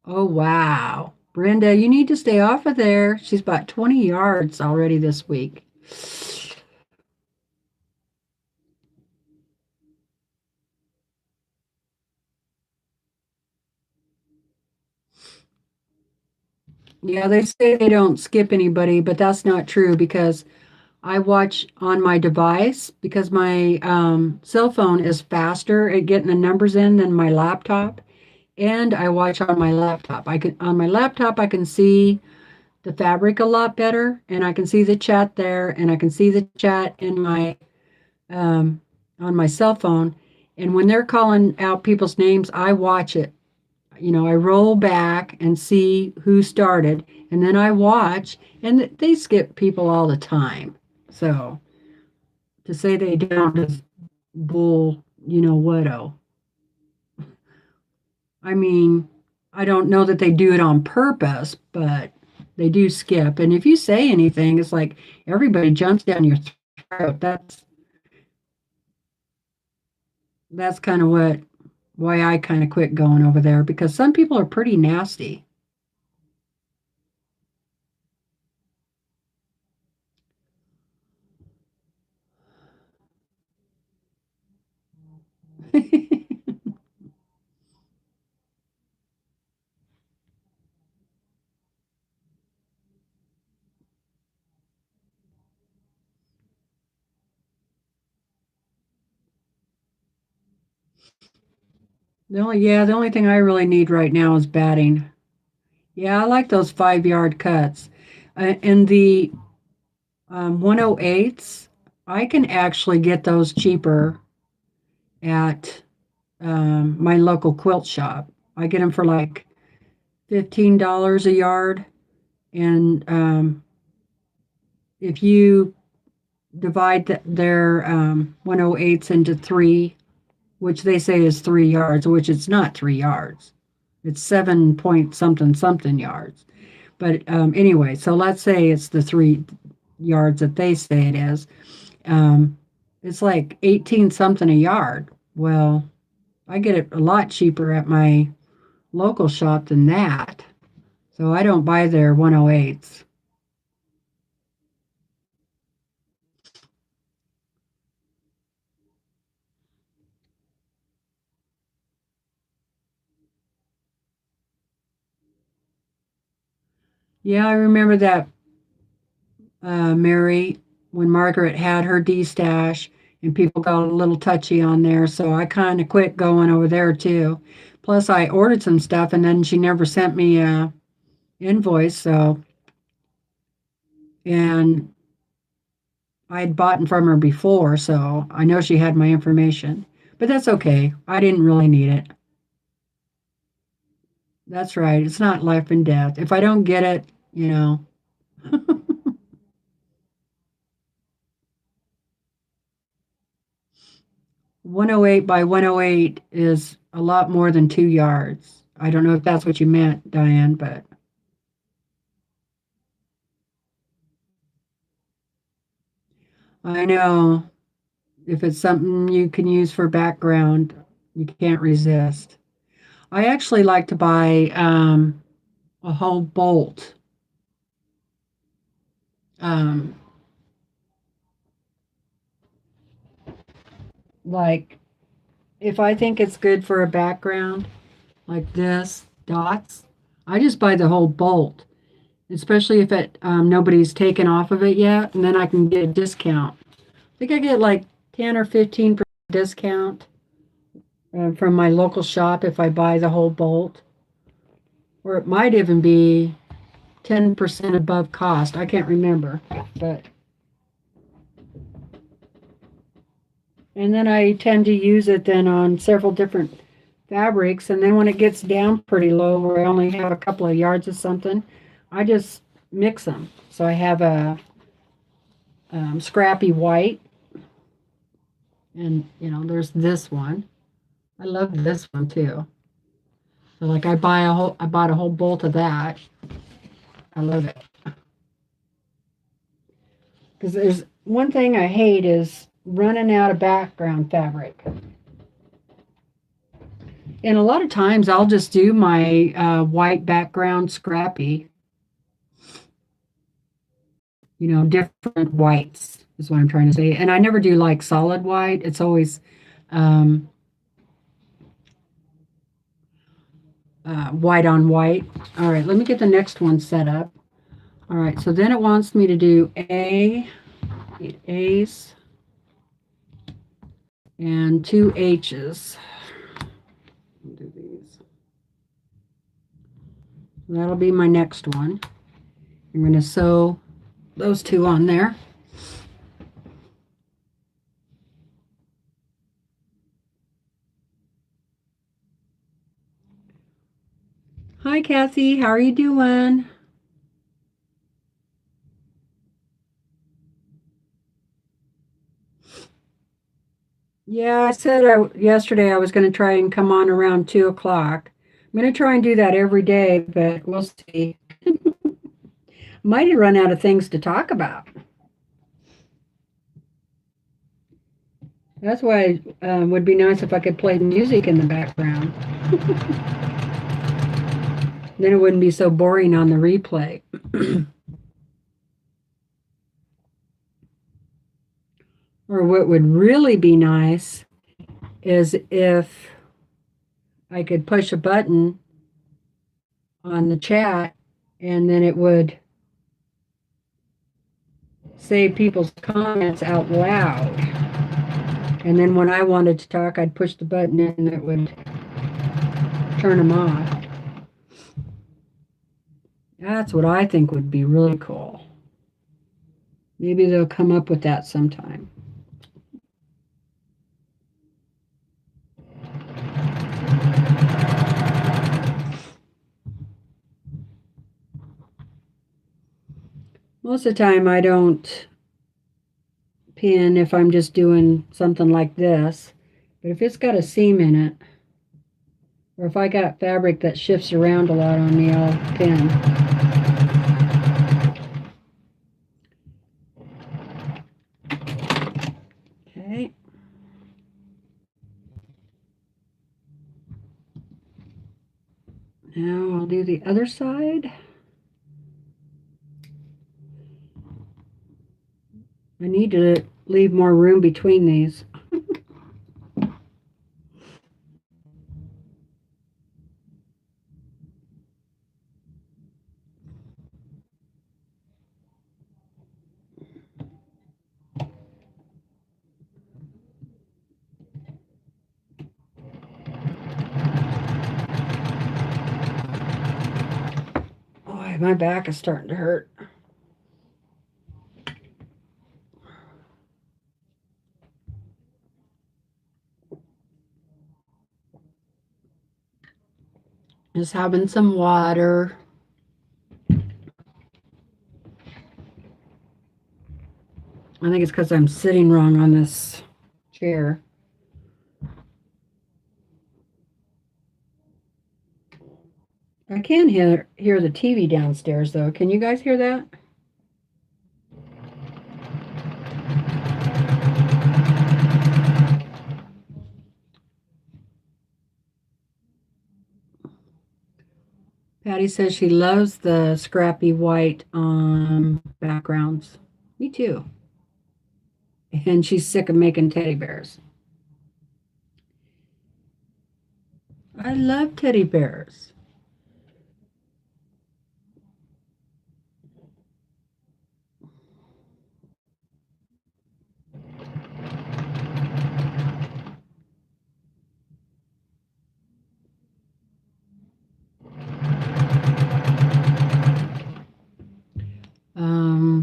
[SPEAKER 1] Oh, wow. Brenda, you need to stay off of there. She's about 20 yards already this week. Yeah, they say they don't skip anybody, but that's not true because I watch on my device because my cell phone is faster at getting the numbers in than my laptop, and I watch on my laptop. I can on my laptop I can see the fabric a lot better, and I can see the chat there, and I can see the chat in my on my cell phone. And when they're calling out people's names, I watch it. I roll back and see who started, and then I watch, and they skip people all the time. So to say they don't is bull, what? I mean, I don't know that they do it on purpose, but they do skip. And if you say anything, it's like everybody jumps down your throat. That's kind of why I kind of quit going over there because some people are pretty nasty. The only thing I really need right now is batting. Yeah, I like those 5 yard cuts. And the 108s, I can actually get those cheaper at my local quilt shop. I get them for like $15 a yard. And if you divide their 108s into three, which they say is 3 yards, which it's not 3 yards, it's 7 point something something yards. But anyway, so let's say it's the 3 yards that they say it is. Um, it's like 18 something a yard. Well, I get it a lot cheaper at my local shop than that. So I don't buy their 108s. Yeah, I remember that, Mary, when Margaret had her D stash and people got a little touchy on there. So I kind of quit going over there too. Plus, I ordered some stuff and then she never sent me a invoice. So, and I'd bought from her before. So I know she had my information. But that's okay. I didn't really need it. That's right. It's not life and death. If I don't get it, you know, 108 by 108 is a lot more than 2 yards. I don't know if that's what you meant, Diane, but I know if it's something you can use for background, you can't resist. I actually like to buy a whole bolt. Um, like if I think it's good for a background like this, dots, I just buy the whole bolt, especially if it nobody's taken off of it yet, and then I can get a discount. I think I get like 10 or 15% discount from my local shop if I buy the whole bolt, or it might even be 10% above cost. I can't remember, but and then I tend to use it then on several different fabrics, and then when it gets down pretty low where I only have a couple of yards of something, I just mix them. So I have a scrappy white, and there's this one. I love this one too. So like I bought a whole bolt of that. I love it. Because there's one thing I hate is running out of background fabric. And a lot of times I'll just do my white background scrappy. Different whites is what I'm trying to say. And I never do like solid white. It's always white on white. All right, let me get the next one set up. All right, so then it wants me to do A's and 2 H's. I'll do these. That'll be my next one. I'm going to sew those 2 on there. Hi, Kathy. How are you doing? Yeah, I said yesterday I was going to try and come on around 2 o'clock. I'm going to try and do that every day, but we'll see. Might have run out of things to talk about. That's why it would be nice if I could play music in the background. Then it wouldn't be so boring on the replay. Or what would really be nice is if I could push a button on the chat and then it would say people's comments out loud. And then when I wanted to talk, I'd push the button and it would turn them off. That's what I think would be really cool. Maybe they'll come up with that sometime. Most of the time I don't pin if I'm just doing something like this. But if it's got a seam in it, or if I got fabric that shifts around a lot on me, I'll pin. Okay. Now I'll do the other side. I need to leave more room between these. Boy, my back is starting to hurt. Just having some water. I think it's because I'm sitting wrong on this chair. I can hear the TV downstairs, though. Can you guys hear that? Patty says she loves the scrappy white backgrounds. Me too. And she's sick of making teddy bears. I love teddy bears.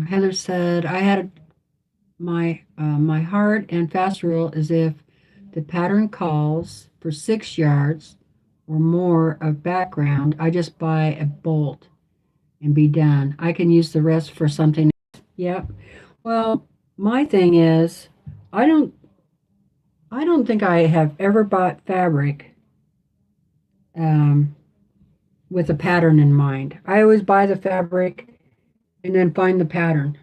[SPEAKER 1] Heather said, I had my hard and fast rule is if the pattern calls for 6 yards or more of background, I just buy a bolt and be done. I can use the rest for something else. Yep. Well, my thing is, I don't I don't think I have ever bought fabric um, with a pattern in mind. I always buy the fabric and then find the pattern.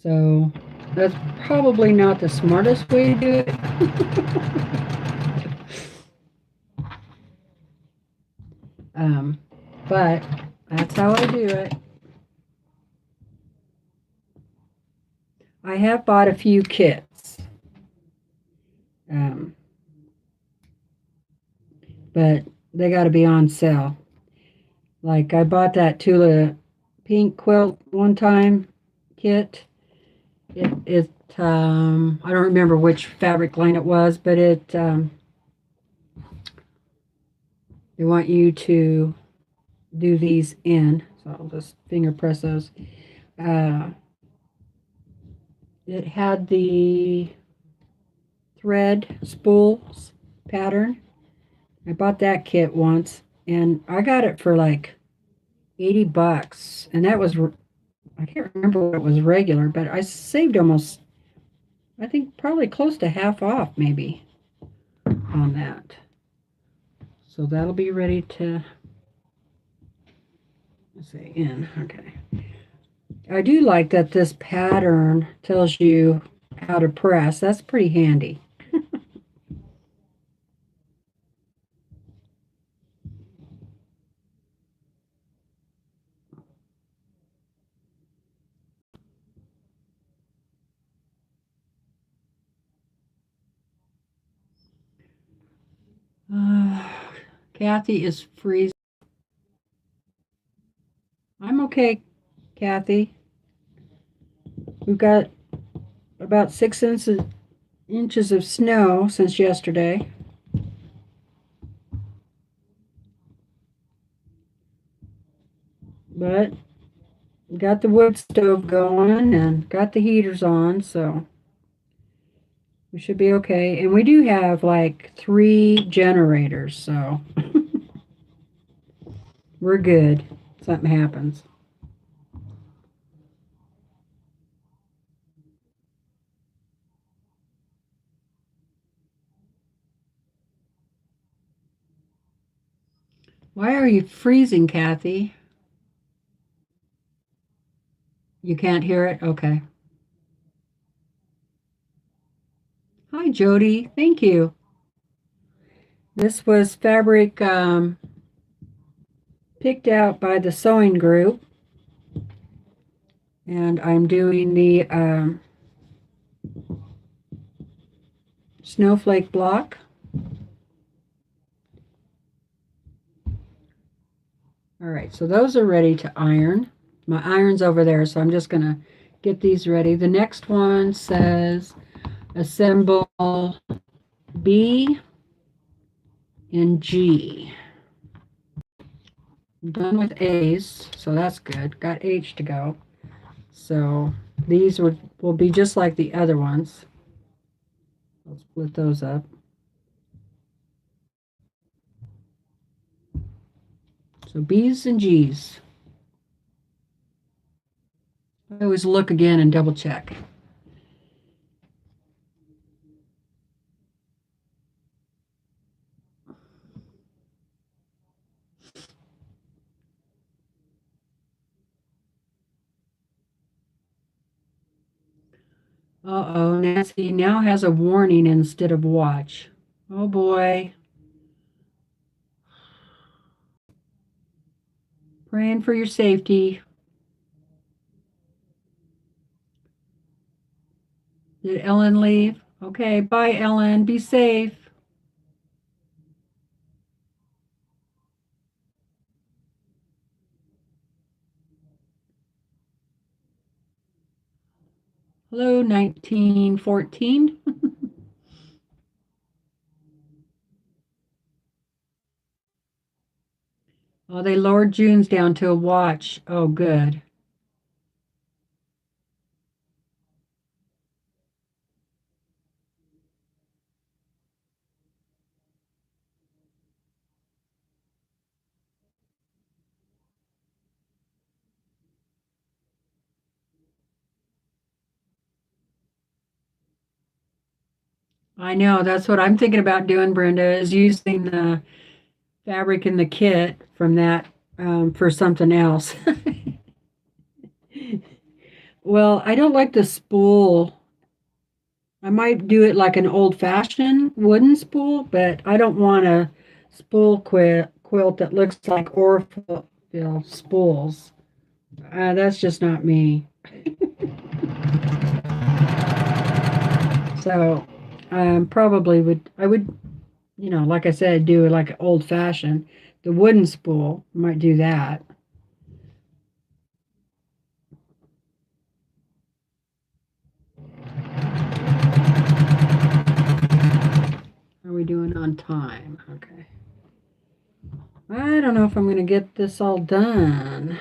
[SPEAKER 1] So that's probably not the smartest way to do it. But that's how I do it. I have bought a few kits, um, but they got to be on sale. Like I bought that Tula pink quilt one time kit. It I don't remember which fabric line it was, but they want you to do these in. So I'll just finger press those. Uh, it had the thread spools pattern. I bought that kit once, and I got it for like $80, and that was I can't remember what it was regular, but I saved almost, I think probably close to half off maybe on that. So that'll be ready to, let's say in, okay. I do like that this pattern tells you how to press. That's pretty handy. Kathy is freezing. I'm okay, Kathy. We've got about 6 inches of snow since yesterday. But got the wood stove going and got the heaters on, so we should be okay. And we do have like 3 generators, so we're good. Something happens. Why are you freezing, Kathy? You can't hear it? Okay. Hi, Jody. Thank you. This was fabric picked out by the sewing group, and I'm doing the snowflake block. All right, so those are ready to iron. My iron's over there, so I'm just going to get these ready. The next one says assemble B and G. I'm done with A's, so that's good. Got H to go. So these will be just like the other ones. I'll split those up. So B's and G's. I always look again and double check. Uh-oh, Nancy now has a warning instead of watch. Oh boy. Praying for your safety. Did Ellen leave? Okay, bye, Ellen. Be safe. Hello, 1914. Oh, they lowered June's down to a watch. Oh, good. I know, that's what I'm thinking about doing, Brenda, is using the fabric in the kit from that for something else. Well, I don't like the spool. I might do it like an old-fashioned wooden spool, but I don't want a spool quilt that looks like Orville spools. That's just not me. So, probably I would, like I said, do it like old fashioned. The wooden spool, might do that. How are we doing on time? Okay. I don't know if I'm going to get this all done.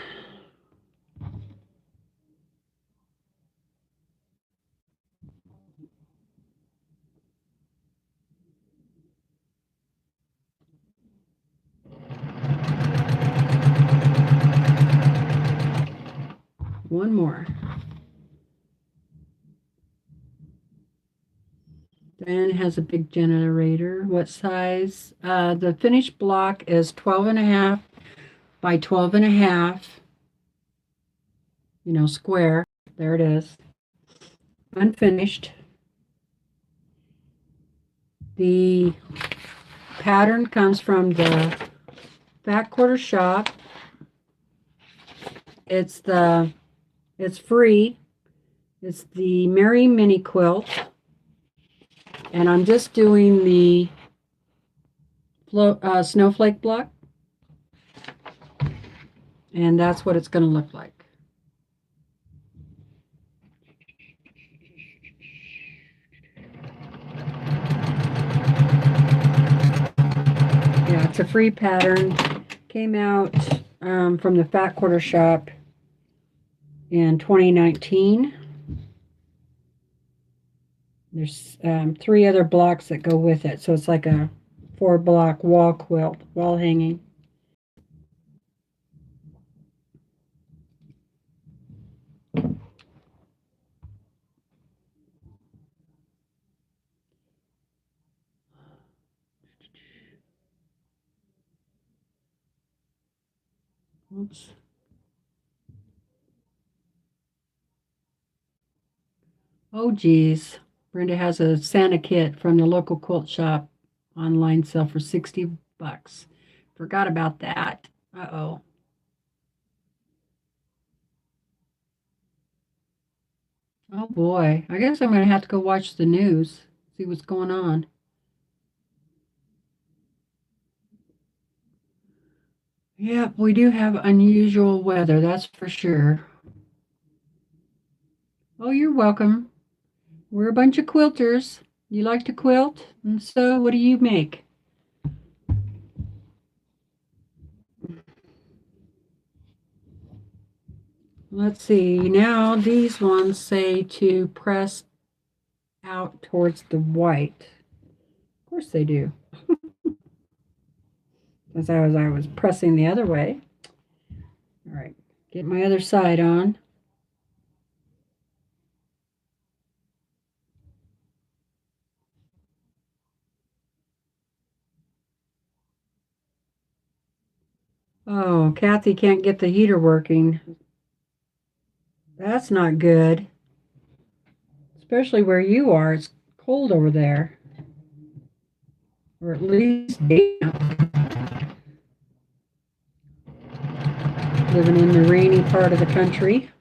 [SPEAKER 1] One more. Dan has a big generator. What size? The finished block is 12.5 by 12.5. Square. There it is. Unfinished. The pattern comes from the Fat Quarter Shop. It's free. It's the Merry Mini Quilt. And I'm just doing the snowflake block. And that's what it's going to look like. Yeah, it's a free pattern. Came out from the Fat Quarter Shop in 2019. There's 3 other blocks that go with it, so it's like a 4-block wall quilt, wall hanging. Oops. Oh, geez. Brenda has a Santa kit from the local quilt shop online sale for $60. Forgot about that. Uh-oh. Oh, boy. I guess I'm going to have to go watch the news, see what's going on. Yep, we do have unusual weather, that's for sure. Oh, you're welcome. We're a bunch of quilters. You like to quilt? And so, what do you make? Let's see. Now, these ones say to press out towards the white. Of course they do. As I was pressing the other way. All right, get my other side on. Oh, Kathy can't get the heater working. That's not good. Especially where you are. It's cold over there. Or at least damp. living in the rainy part of the country.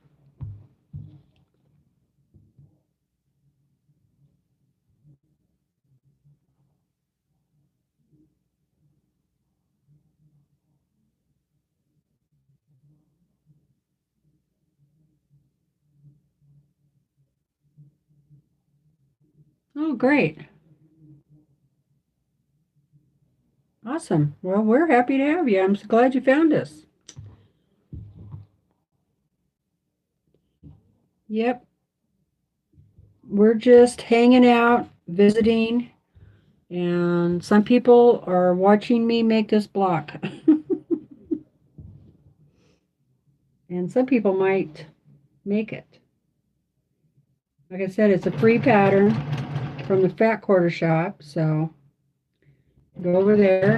[SPEAKER 1] Oh, great. Awesome. Well, we're happy to have you. I'm so glad you found us. Yep. We're just hanging out, visiting, and some people are watching me make this block. And some people might make it. Like I said, it's a free pattern from the Fat Quarter Shop, so go over there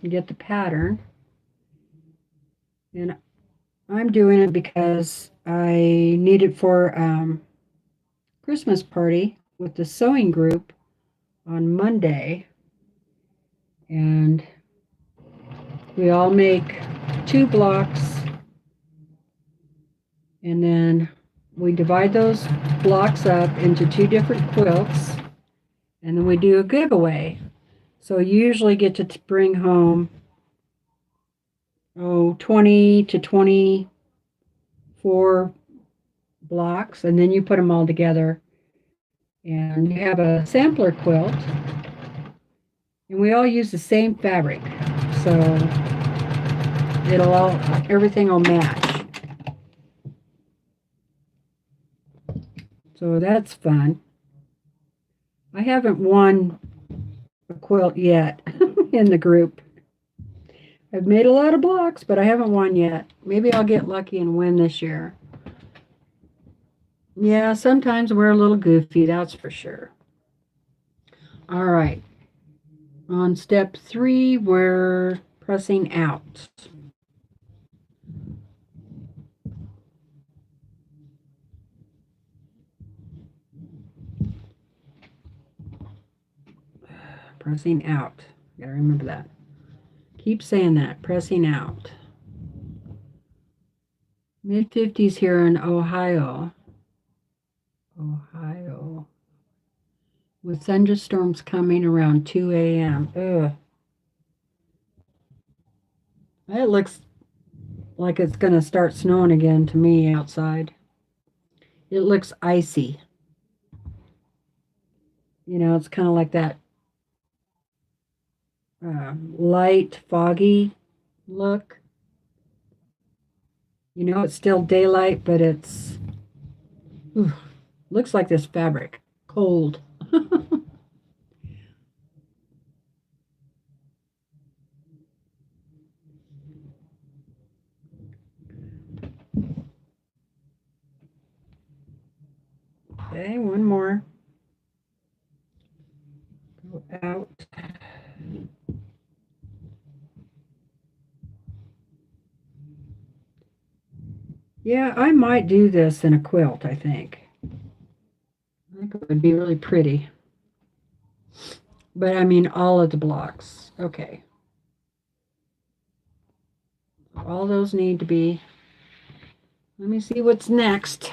[SPEAKER 1] and get the pattern. And I'm doing it because I need it for Christmas party with the sewing group on Monday, and we all make 2 blocks, and then we divide those blocks up into 2 different quilts, and then we do a giveaway. So you usually get to bring home 20 to 24 blocks, and then you put them all together and you have a sampler quilt, and we all use the same fabric, so everything will match. So that's fun. I haven't won a quilt yet in the group. I've made a lot of blocks, but I haven't won yet. Maybe I'll get lucky and win this year. Yeah, sometimes we're a little goofy, that's for sure. All right. On step 3, we're pressing out. Pressing out. Gotta remember that. Keep saying that. Pressing out. Mid-50s here in Ohio. With thunderstorms coming around 2 a.m. Ugh. It looks like it's going to start snowing again to me outside. It looks icy. You know, it's kind of like that light, foggy look. You know, it's still daylight, but it's looks like this fabric. Cold. Okay, one more. Go out. Yeah, I might do this in a quilt, I think. I think it would be really pretty. But I mean all of the blocks. Okay. All those need to be. Let me see what's next.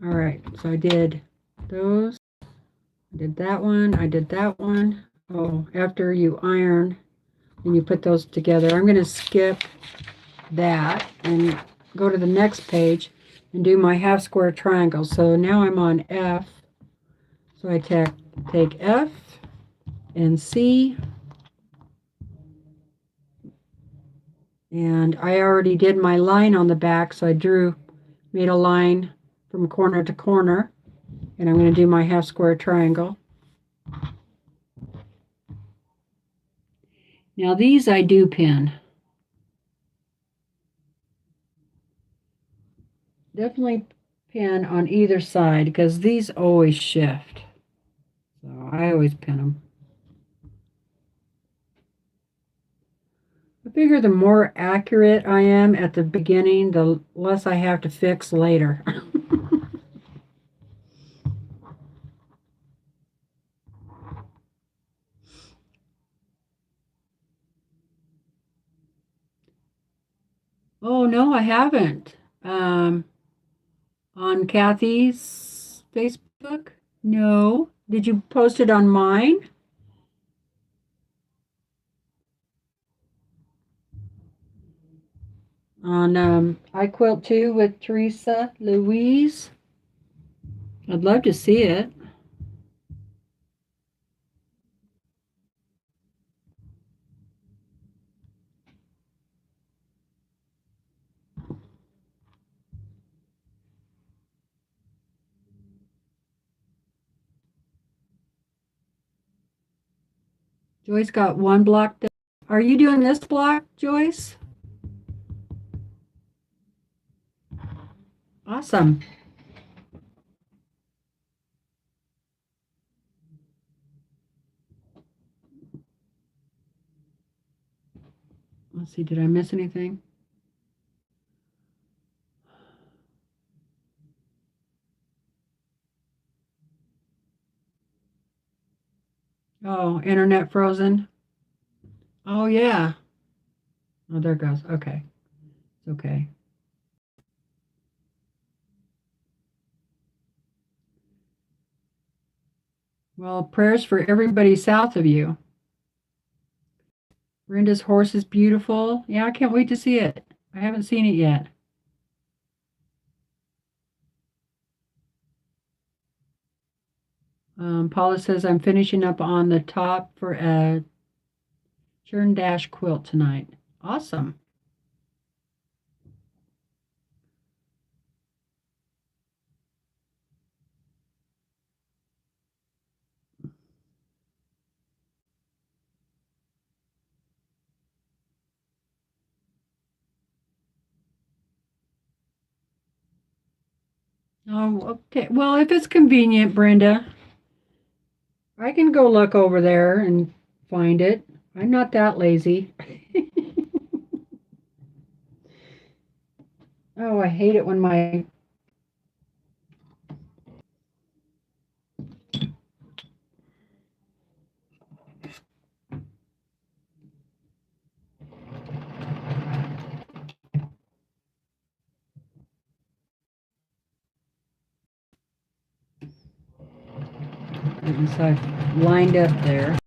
[SPEAKER 1] All right, so I did those. I did that one. I did that one. Oh, after you iron and you put those together, I'm going to skip that and go to the next page and do my half square triangle. So now I'm on F. So I take F and C. And I already did my line on the back, so I made a line from corner to corner. And I'm going to do my half square triangle. Now these I do pin. Definitely pin on either side because these always shift. So I always pin them. I figure the more accurate I am at the beginning, the less I have to fix later. Oh, no, I haven't. On Kathy's Facebook? No. Did you post it on mine? On I Quilt Too with TeresaLouise? I'd love to see it. Joyce got one block done. Are you doing this block, Joyce? Awesome. Let's see, did I miss anything? Oh, internet frozen. Oh, yeah. Oh, there it goes. Okay. It's okay. Well, prayers for everybody south of you. Brenda's horse is beautiful. Yeah, I can't wait to see it. I haven't seen it yet. Paula says I'm finishing up on the top for a churn dash quilt tonight. Awesome. Oh, okay. Well, if it's convenient, Brenda, I can go look over there and find it. I'm not that lazy. Oh, I hate it when my so I've lined up there.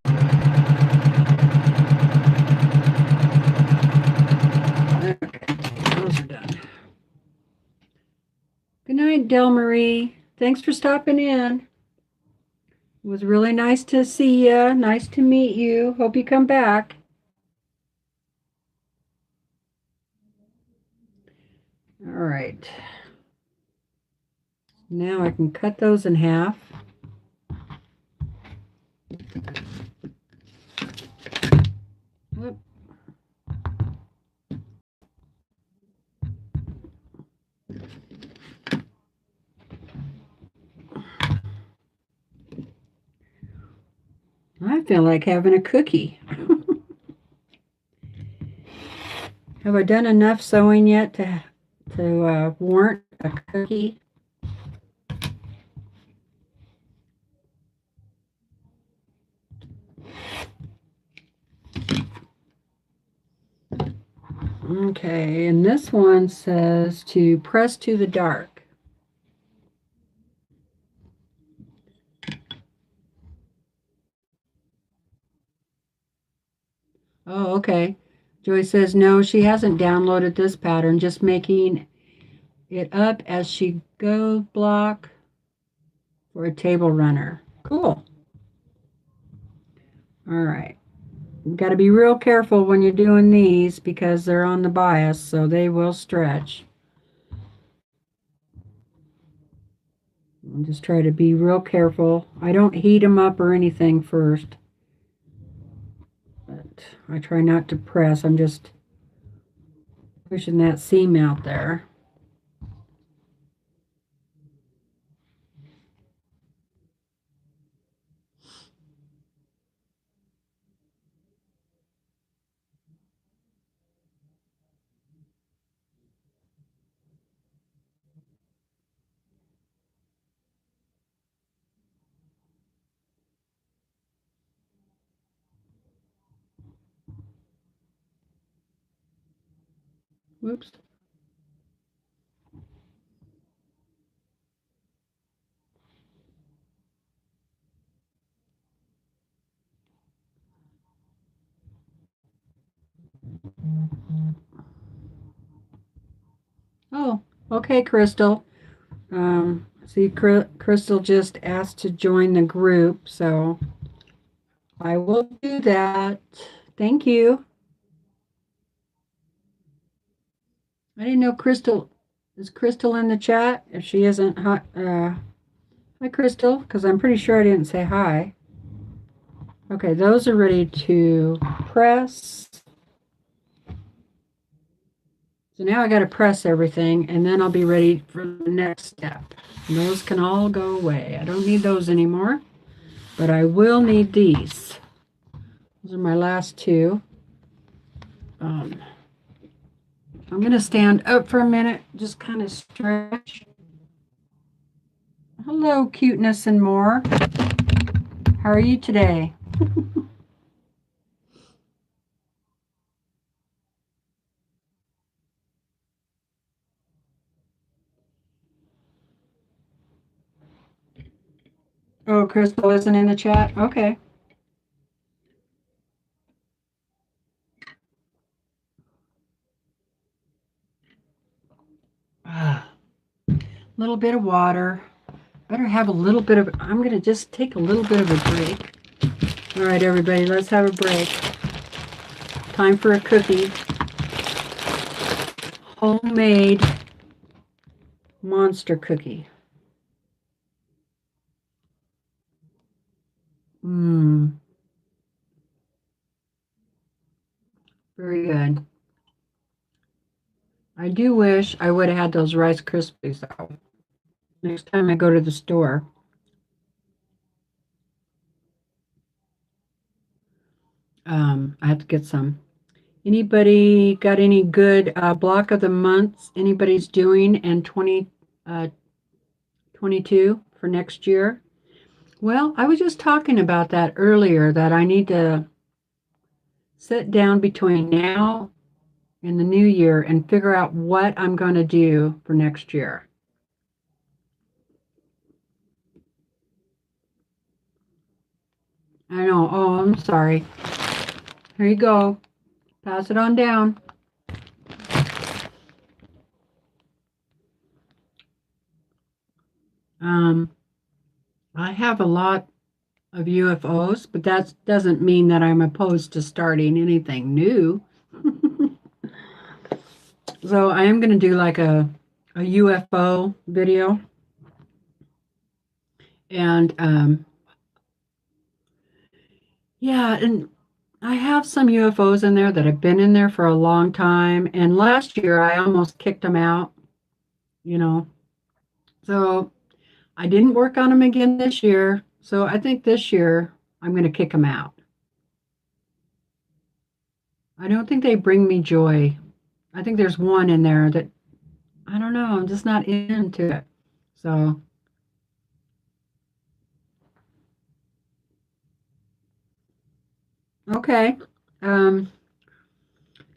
[SPEAKER 1] Okay, those are done. Good night, Del Marie. Thanks for stopping in. It was really nice to see you. Nice to meet you. Hope you come back. All right. Now I can cut those in half. Whoop. I feel like having a cookie. Have I done enough sewing yet to warrant a cookie? Okay, and this one says to press to the dark. Oh, okay. Joy says no, she hasn't downloaded this pattern, just making it up as she goes block for a table runner. Cool. All right. You've got to be real careful when you're doing these because they're on the bias, so they will stretch. I'll just try to be real careful. I don't heat them up or anything first, but I try not to press. I'm just pushing that seam out there. Whoops. Oh, okay, Crystal. See, Crystal just asked to join the group, so I will do that. Thank you. I didn't know Crystal is Crystal in the chat. If she isn't, hi Crystal, because I'm pretty sure I didn't say hi. Okay, those are ready to press. So now I got to press everything, and then I'll be ready for the next step. And those can all go away. I don't need those anymore, but I will need these. Those are my last two. I'm going to stand up for a minute, just kind of stretch. Hello, cuteness and more. How are you today? Oh, Crystal isn't in the chat? Okay. A little bit of water. Better have a little bit of, I'm going to just take a little bit of a break. All right, everybody, let's have a break. Time for a cookie. Homemade monster cookie. Mmm. Very good. I do wish I would have had those Rice Krispies out. Next time I go to the store. I have to get some. Anybody got any good block of the months anybody's doing in 2022 for next year? Well, I was just talking about that earlier, that I need to sit down between now and the new year and figure out what I'm going to do for next year. I know. Oh, I'm sorry. Here you go. Pass it on down. I have a lot of UFOs, but that doesn't mean that I'm opposed to starting anything new. So I am going to do like a UFO video. And yeah, and I have some UFOs in there that have been in there for a long time. And last year I almost kicked them out, you know. So I didn't work on them again this year. So I think this year I'm going to kick them out. I don't think they bring me joy. I think there's one in there that I don't know, I'm just not into it. So, okay. Um,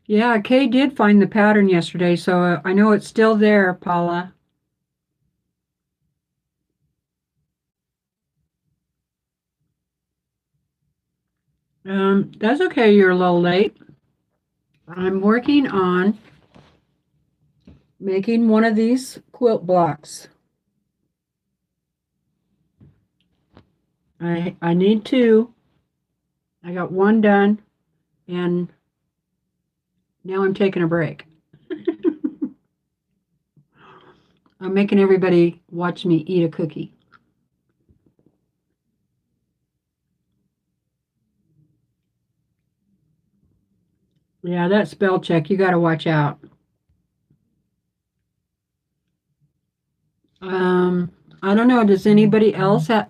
[SPEAKER 1] yeah, Kay did find the pattern yesterday, so I know it's still there, Paula. That's okay, you're a little late. I'm working on making one of these quilt blocks. I need two. I got one done, and now I'm taking a break. I'm making everybody watch me eat a cookie. Yeah, that spell check, you got to watch out. I don't know. Does anybody else um,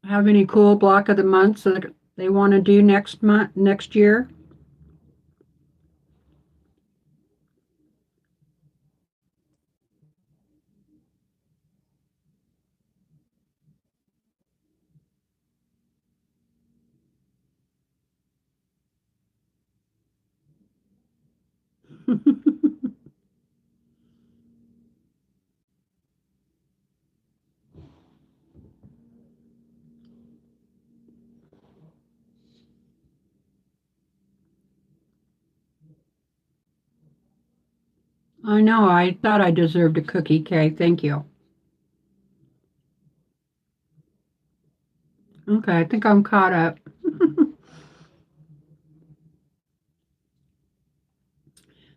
[SPEAKER 1] have any cool block of the months that they want to do next year? I know, I thought I deserved a cookie, Kay. Thank you. Okay, I think I'm caught up.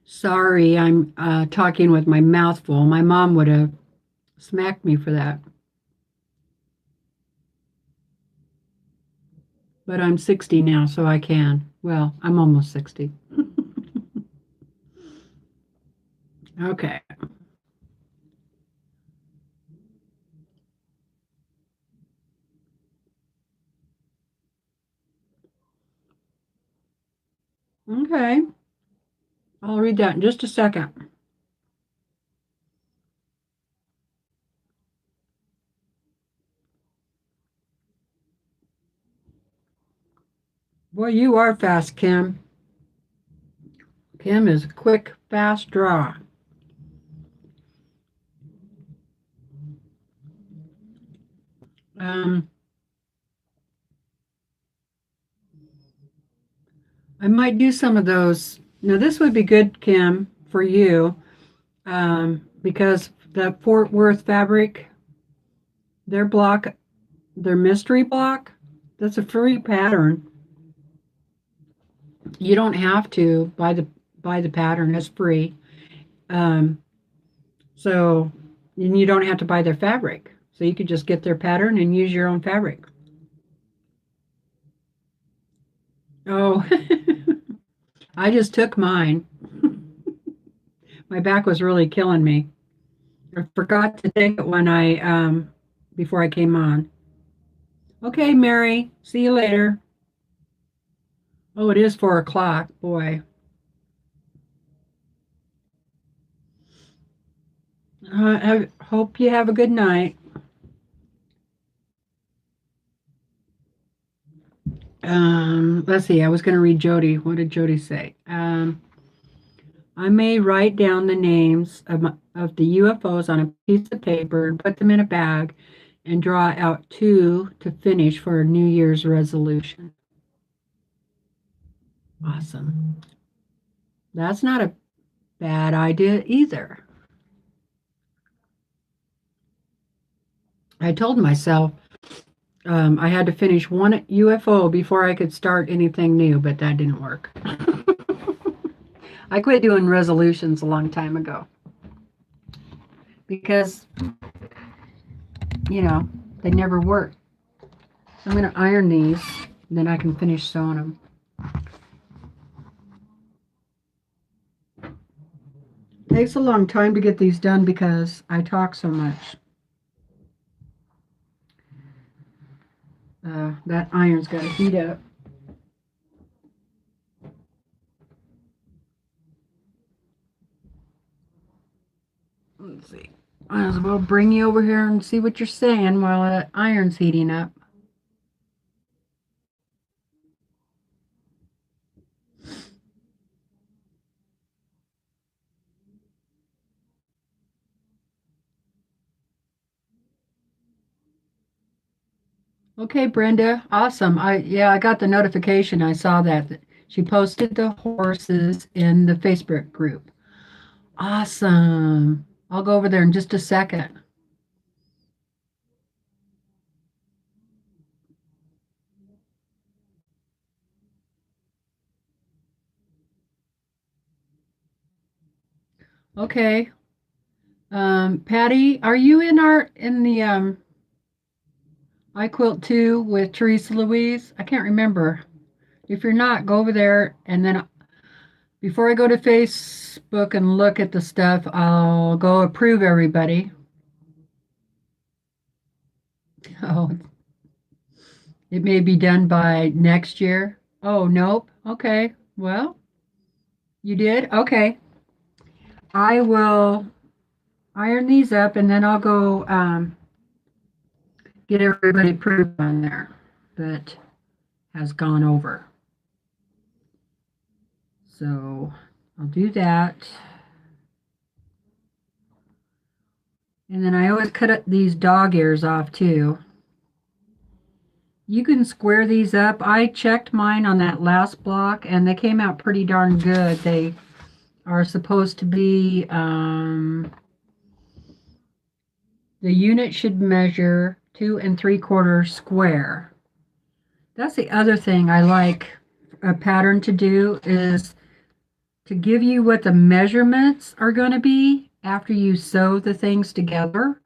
[SPEAKER 1] Sorry, I'm talking with my mouth full. My mom would have smacked me for that. But I'm 60 now, so I can. Well, I'm almost 60. Okay. Okay. I'll read that in just a second. Boy, you are fast, Kim. Kim is a quick, fast draw. Um, I might do some of those. Now, this would be good, Kim, for you, because the Fort Worth fabric, their block, their mystery block, that's a free pattern. You don't have to buy the pattern; it's free. Um, so, and you don't have to buy their fabric. So you could just get their pattern and use your own fabric. Oh, I just took mine. My back was really killing me. I forgot to take it when I before I came on. Okay, Mary. See you later. Oh, it is 4 o'clock. Boy. Hope you have a good night. Let's see. I was going to read Jody. What did Jody say? I may write down the names of the UFOs on a piece of paper and put them in a bag and draw out two to finish for a New Year's resolution. Awesome. That's not a bad idea either. I told myself I had to finish one UFO before I could start anything new, but that didn't work. I quit doing resolutions a long time ago because, you know, they never work. I'm going to iron these, then I can finish sewing them. It takes a long time to get these done because I talk so much. That iron's got to heat up. Let's see. Might as well bring you over here and see what you're saying while that iron's heating up. Okay, Brenda. Awesome. I got the notification. I saw that she posted the horses in the Facebook group. Awesome. I'll go over there in just a second. Okay. Patty, are you in the I Quilt 2 with TeresaLouise? I can't remember. If you're not, go over there and then before I go to Facebook and look at the stuff, I'll go approve everybody. Oh, it may be done by next year. Oh, nope. Okay. Well, you did? Okay. I will iron these up and then I'll go get everybody approved on there that has gone over. So I'll do that. And then I always cut these dog ears off too. You can square these up. I checked mine on that last block and they came out pretty darn good. They are supposed to be, the unit should measure 2 3/4 square. That's the other thing I like a pattern to do, is to give you what the measurements are going to be after you sew the things together.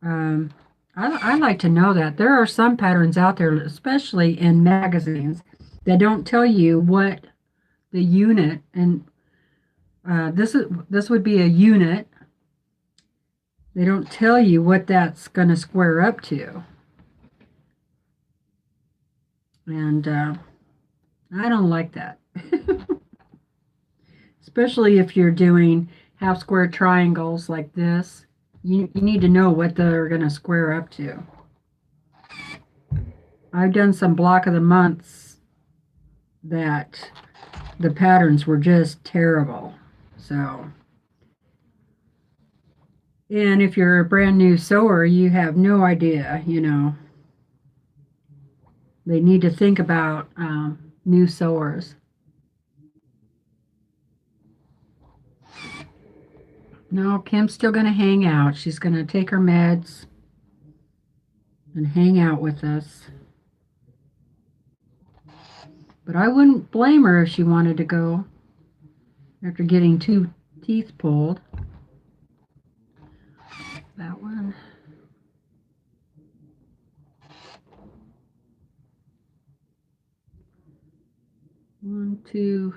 [SPEAKER 1] I like to know that. There are some patterns out there, especially in magazines, that don't tell you what the unit, and this would be a unit. They don't tell you what that's going to square up to. And I don't like that. Especially if you're doing half square triangles like this. You need to know what they're going to square up to. I've done some block of the months that the patterns were just terrible. So, and if you're a brand new sewer, you have no idea, you know. They need to think about new sewers. No, Kim's still going to hang out. She's going to take her meds and hang out with us. But I wouldn't blame her if she wanted to go after getting 2 teeth pulled. That one. One, two.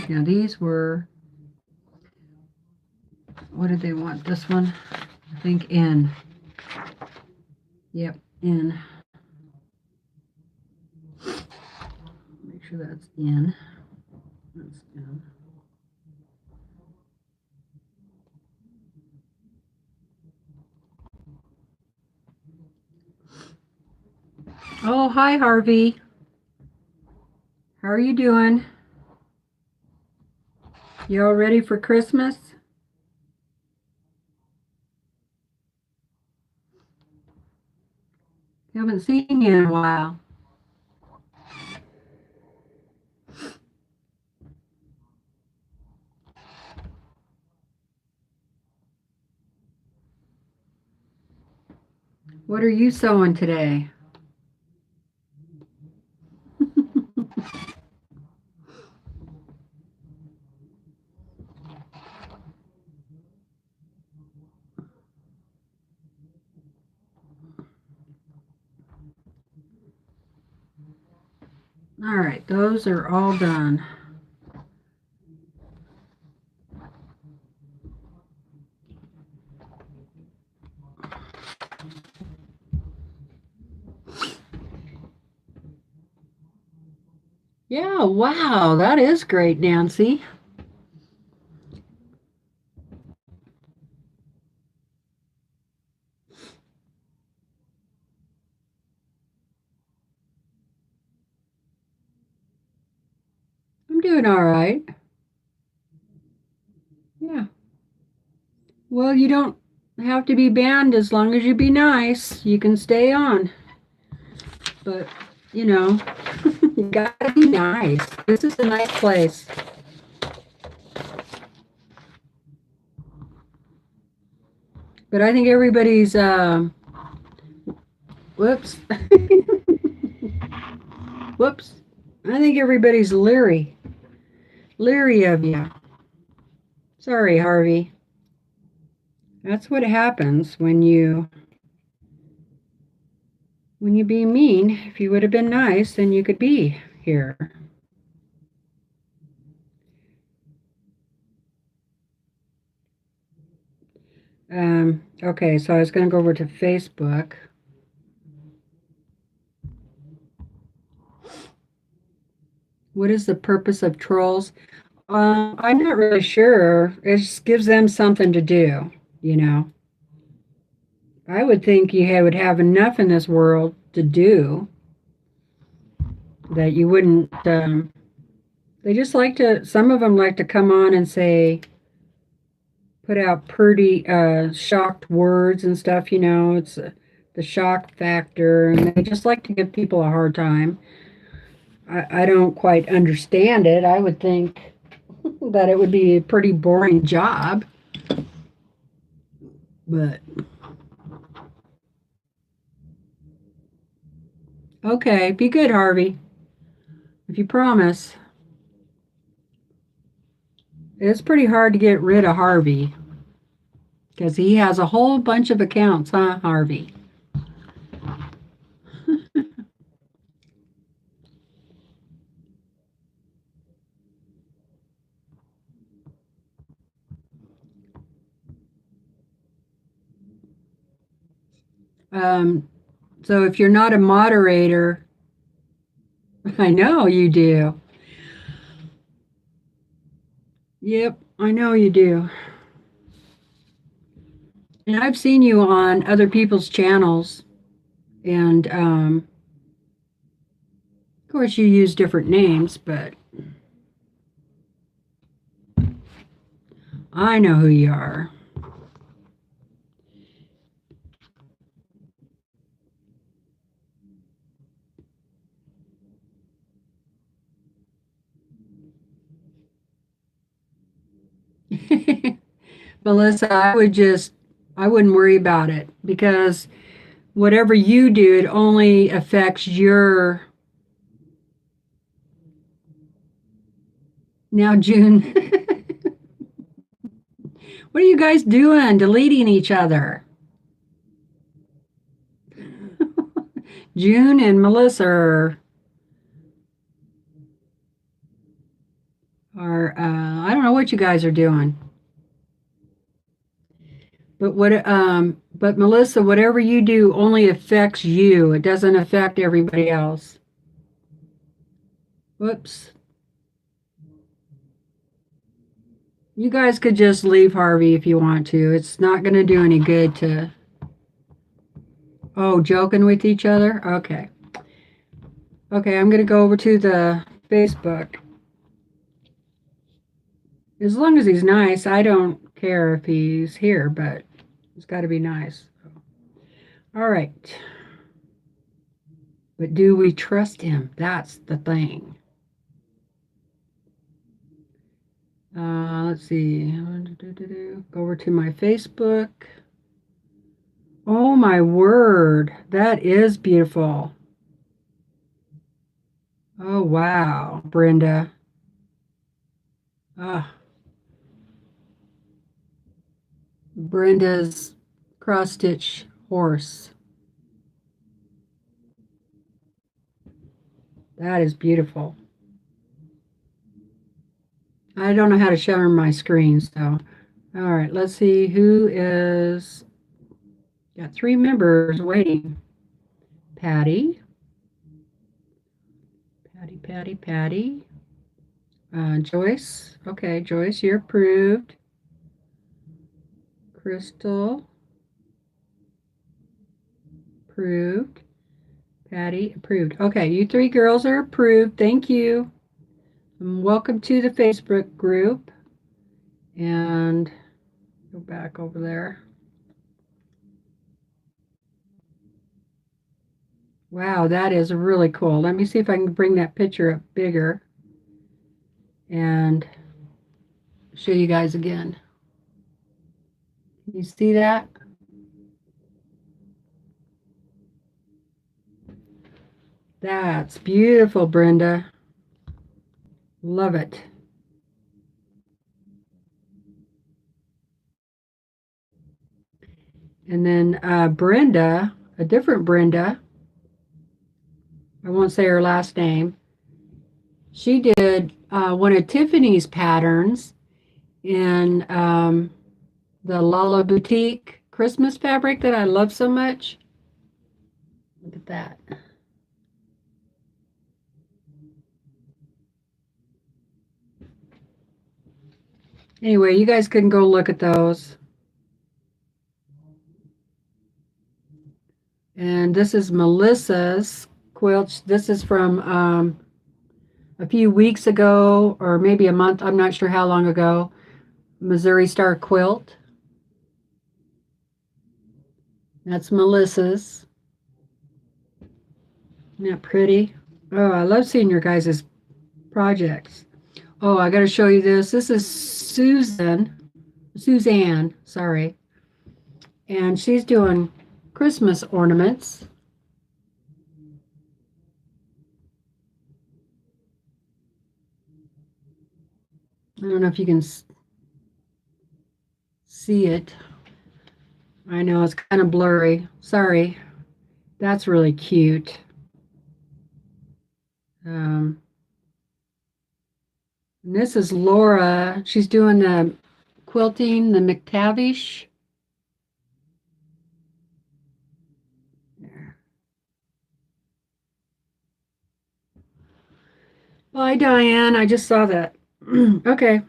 [SPEAKER 1] Now these were, what did they want? This one, I think in. Yep, in. Make sure that's in. That's in. Oh, hi, Harvey. How are you doing? You all ready for Christmas? Haven't seen you in a while. What are you sewing today? All right, those are all done. Yeah, wow, that is great, Nancy. I'm doing all right. Yeah. Well, you don't have to be banned as long as you be nice. You can stay on. But, you know, you gotta be nice. This is a nice place. But I think everybody's, whoops. Whoops. I think everybody's leery of you. Sorry, Harvey. That's what happens when you be mean. If you would have been nice, then you could be here. Okay, so I was going to go over to Facebook. What is the purpose of trolls? I'm not really sure. It just gives them something to do, you know. I would think would have enough in this world to do that you wouldn't. They just like to, some of them like to come on and say, put out pretty shocked words and stuff, you know. It's the shock factor, and they just like to give people a hard time. I don't quite understand it. I would think that it would be a pretty boring job, but okay, be good, Harvey. If you promise. It's pretty hard to get rid of Harvey because he has a whole bunch of accounts, huh, Harvey? Um, so if you're not a moderator, I know you do. Yep, I know you do. And I've seen you on other people's channels, and of course, you use different names, but I know who you are. Melissa, I wouldn't worry about it because whatever you do, it only affects your. Now, June, what are you guys doing? Deleting each other. June and Melissa are I don't know what you guys are doing. But Melissa, whatever you do only affects you. It doesn't affect everybody else. Whoops. You guys could just leave Harvey if you want to. It's not going to do any good to. Oh, joking with each other? Okay. Okay, I'm going to go over to the Facebook. As long as he's nice, I don't care if he's here, but it's got to be nice. All right. But do we trust him? That's the thing. Let's see. Go over to my Facebook. Oh my word, that is beautiful. Oh wow, Brenda. Ah, Brenda's cross stitch horse. That is beautiful. I don't know how to share my screen, so all right, let's see who is. Got 3 members waiting. Patty. Patty. Joyce. Okay, Joyce, you're approved. Crystal. Approved. Patty, approved. Okay, you 3 girls are approved. Thank you. Welcome to the Facebook group. And go back over there. Wow, that is really cool. Let me see if I can bring that picture up bigger and show you guys again. You see that? That's beautiful, Brenda. Love it. And then Brenda, a different Brenda, I won't say her last name. She did one of Tiffany's patterns in the Lala Boutique Christmas fabric that I love so much. Look at that. Anyway, you guys can go look at those. And this is Melissa's quilt. This is from a few weeks ago, or maybe a month. I'm not sure how long ago. Missouri Star Quilt. That's Melissa's. Isn't that pretty? Oh, I love seeing your guys' projects. Oh, I got to show you this. This is Suzanne, sorry. And she's doing Christmas ornaments. I don't know if you can see it. I know it's kind of blurry. Sorry. That's really cute. And this is Laura. She's doing the quilting, the McTavish. There. Bye, Diane. I just saw that. Okay.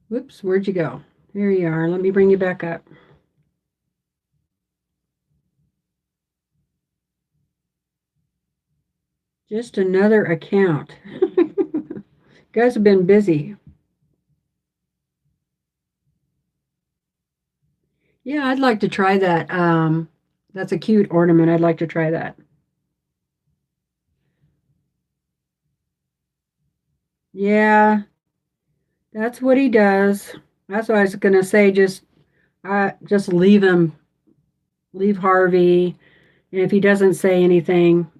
[SPEAKER 1] Whoops, where'd you go? Here you are. Let me bring you back up. Just another account. You guys have been busy. Yeah, I'd like to try that. That's a cute ornament. I'd like to try that. Yeah, that's what he does. That's what I was gonna say. Just leave Harvey, and if he doesn't say anything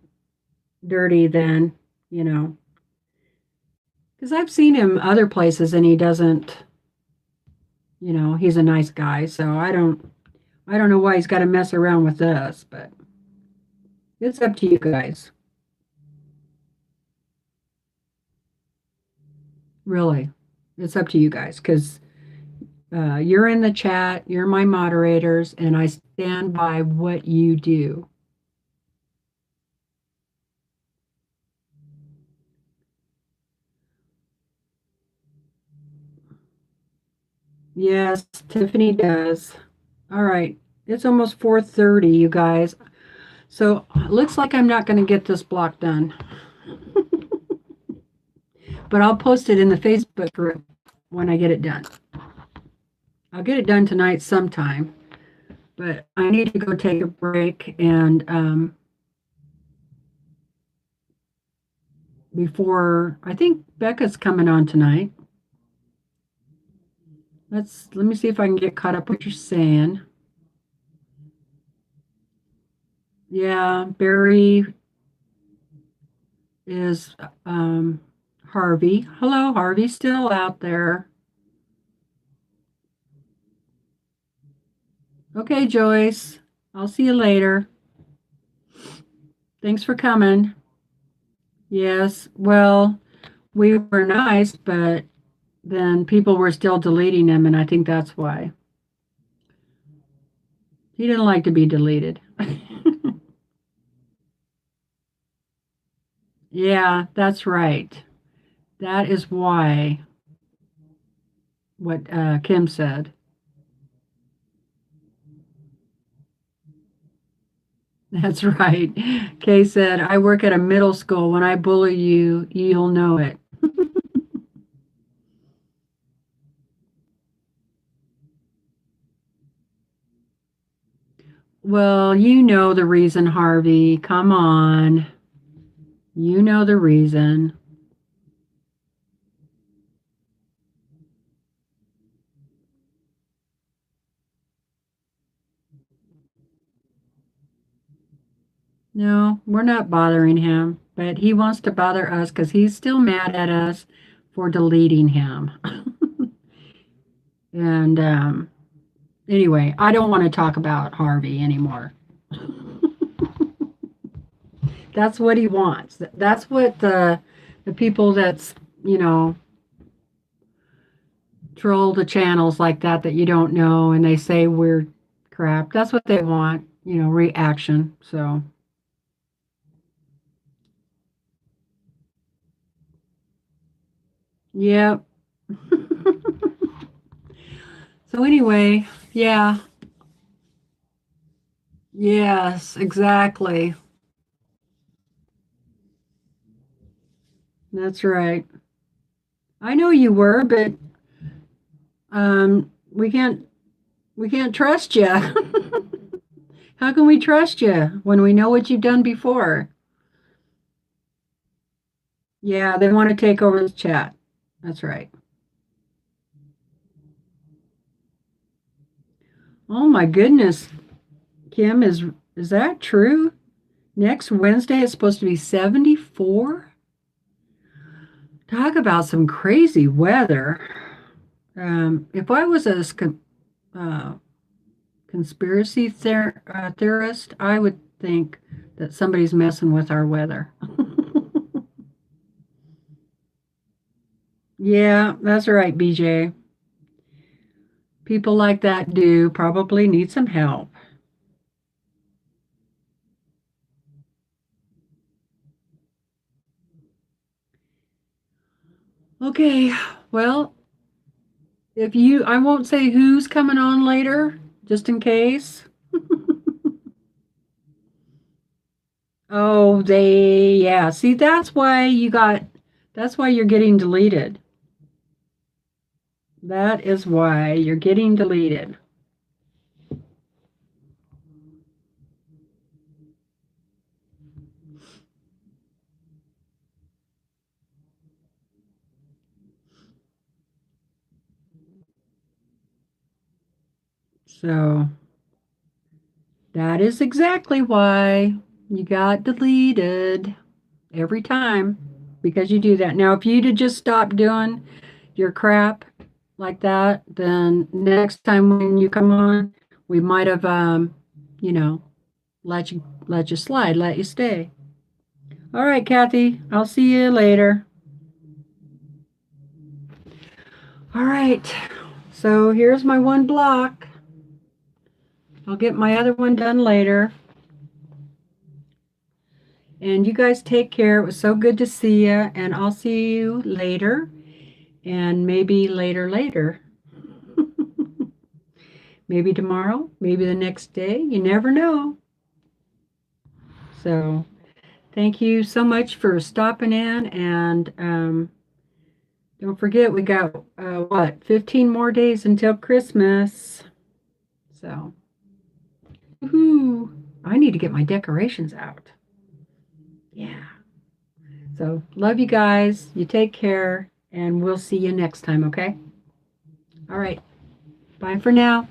[SPEAKER 1] dirty, then because I've seen him other places and he doesn't. He's a nice guy, so I don't know why he's got to mess around with us, but it's up to you guys. Really, it's up to you guys because you're in the chat, you're my moderators, and I stand by what you do. Yes, Tiffany does. All right, it's almost 4:30, you guys. So it looks like I'm not going to get this block done. But I'll post it in the Facebook group when I get it done. I'll get it done tonight sometime, but I need to go take a break and before I think Becca's coming on tonight. Let me see if I can get caught up what you're saying. Yeah, Barry is Harvey. Hello, Harvey, still out there. Okay, Joyce. I'll see you later. Thanks for coming. Yes, well, we were nice, but then people were still deleting him, and I think that's why. He didn't like to be deleted. Yeah, that's right. That is why, what Kim said. That's right. Kay said, I work at a middle school. When I bully you, you'll know it. Well, you know the reason, Harvey. Come on. You know the reason. No, we're not bothering him, but he wants to bother us because he's still mad at us for deleting him. And anyway, I don't want to talk about Harvey anymore. That's what he wants. That's what the people that's, troll the channels like that you don't know, and they say weird crap. That's what they want, reaction. So, yeah. So anyway, yeah. Yes, exactly. That's right. I know you were, but we can't trust you. How can we trust you when we know what you've done before? Yeah, they want to take over the chat. That's right. Oh my goodness, Kim, is that true? Next Wednesday it's supposed to be 74? Talk about some crazy weather. If I was a uh, conspiracy theorist, I would think that somebody's messing with our weather. Yeah, that's right, BJ. People like that do probably need some help. Okay, well, I won't say who's coming on later, just in case. Oh, yeah. See, that's why you're getting deleted. That is why you're getting deleted. So that is exactly why you got deleted every time because you do that. Now, if you'd have just stopped doing your crap like that, then next time when you come on, we might have, you know, let you slide, let you stay. All right, Kathy, I'll see you later. All right, so here's my one block. I'll get my other one done later. And you guys take care. It was so good to see you, and I'll see you later, and maybe later. Maybe tomorrow, maybe the next day. You never know. So, thank you so much for stopping in, and don't forget we got 15 more days until Christmas. So, woohoo! I need to get my decorations out. Yeah. So, love you guys. You take care, and we'll see you next time, okay? All right. Bye for now.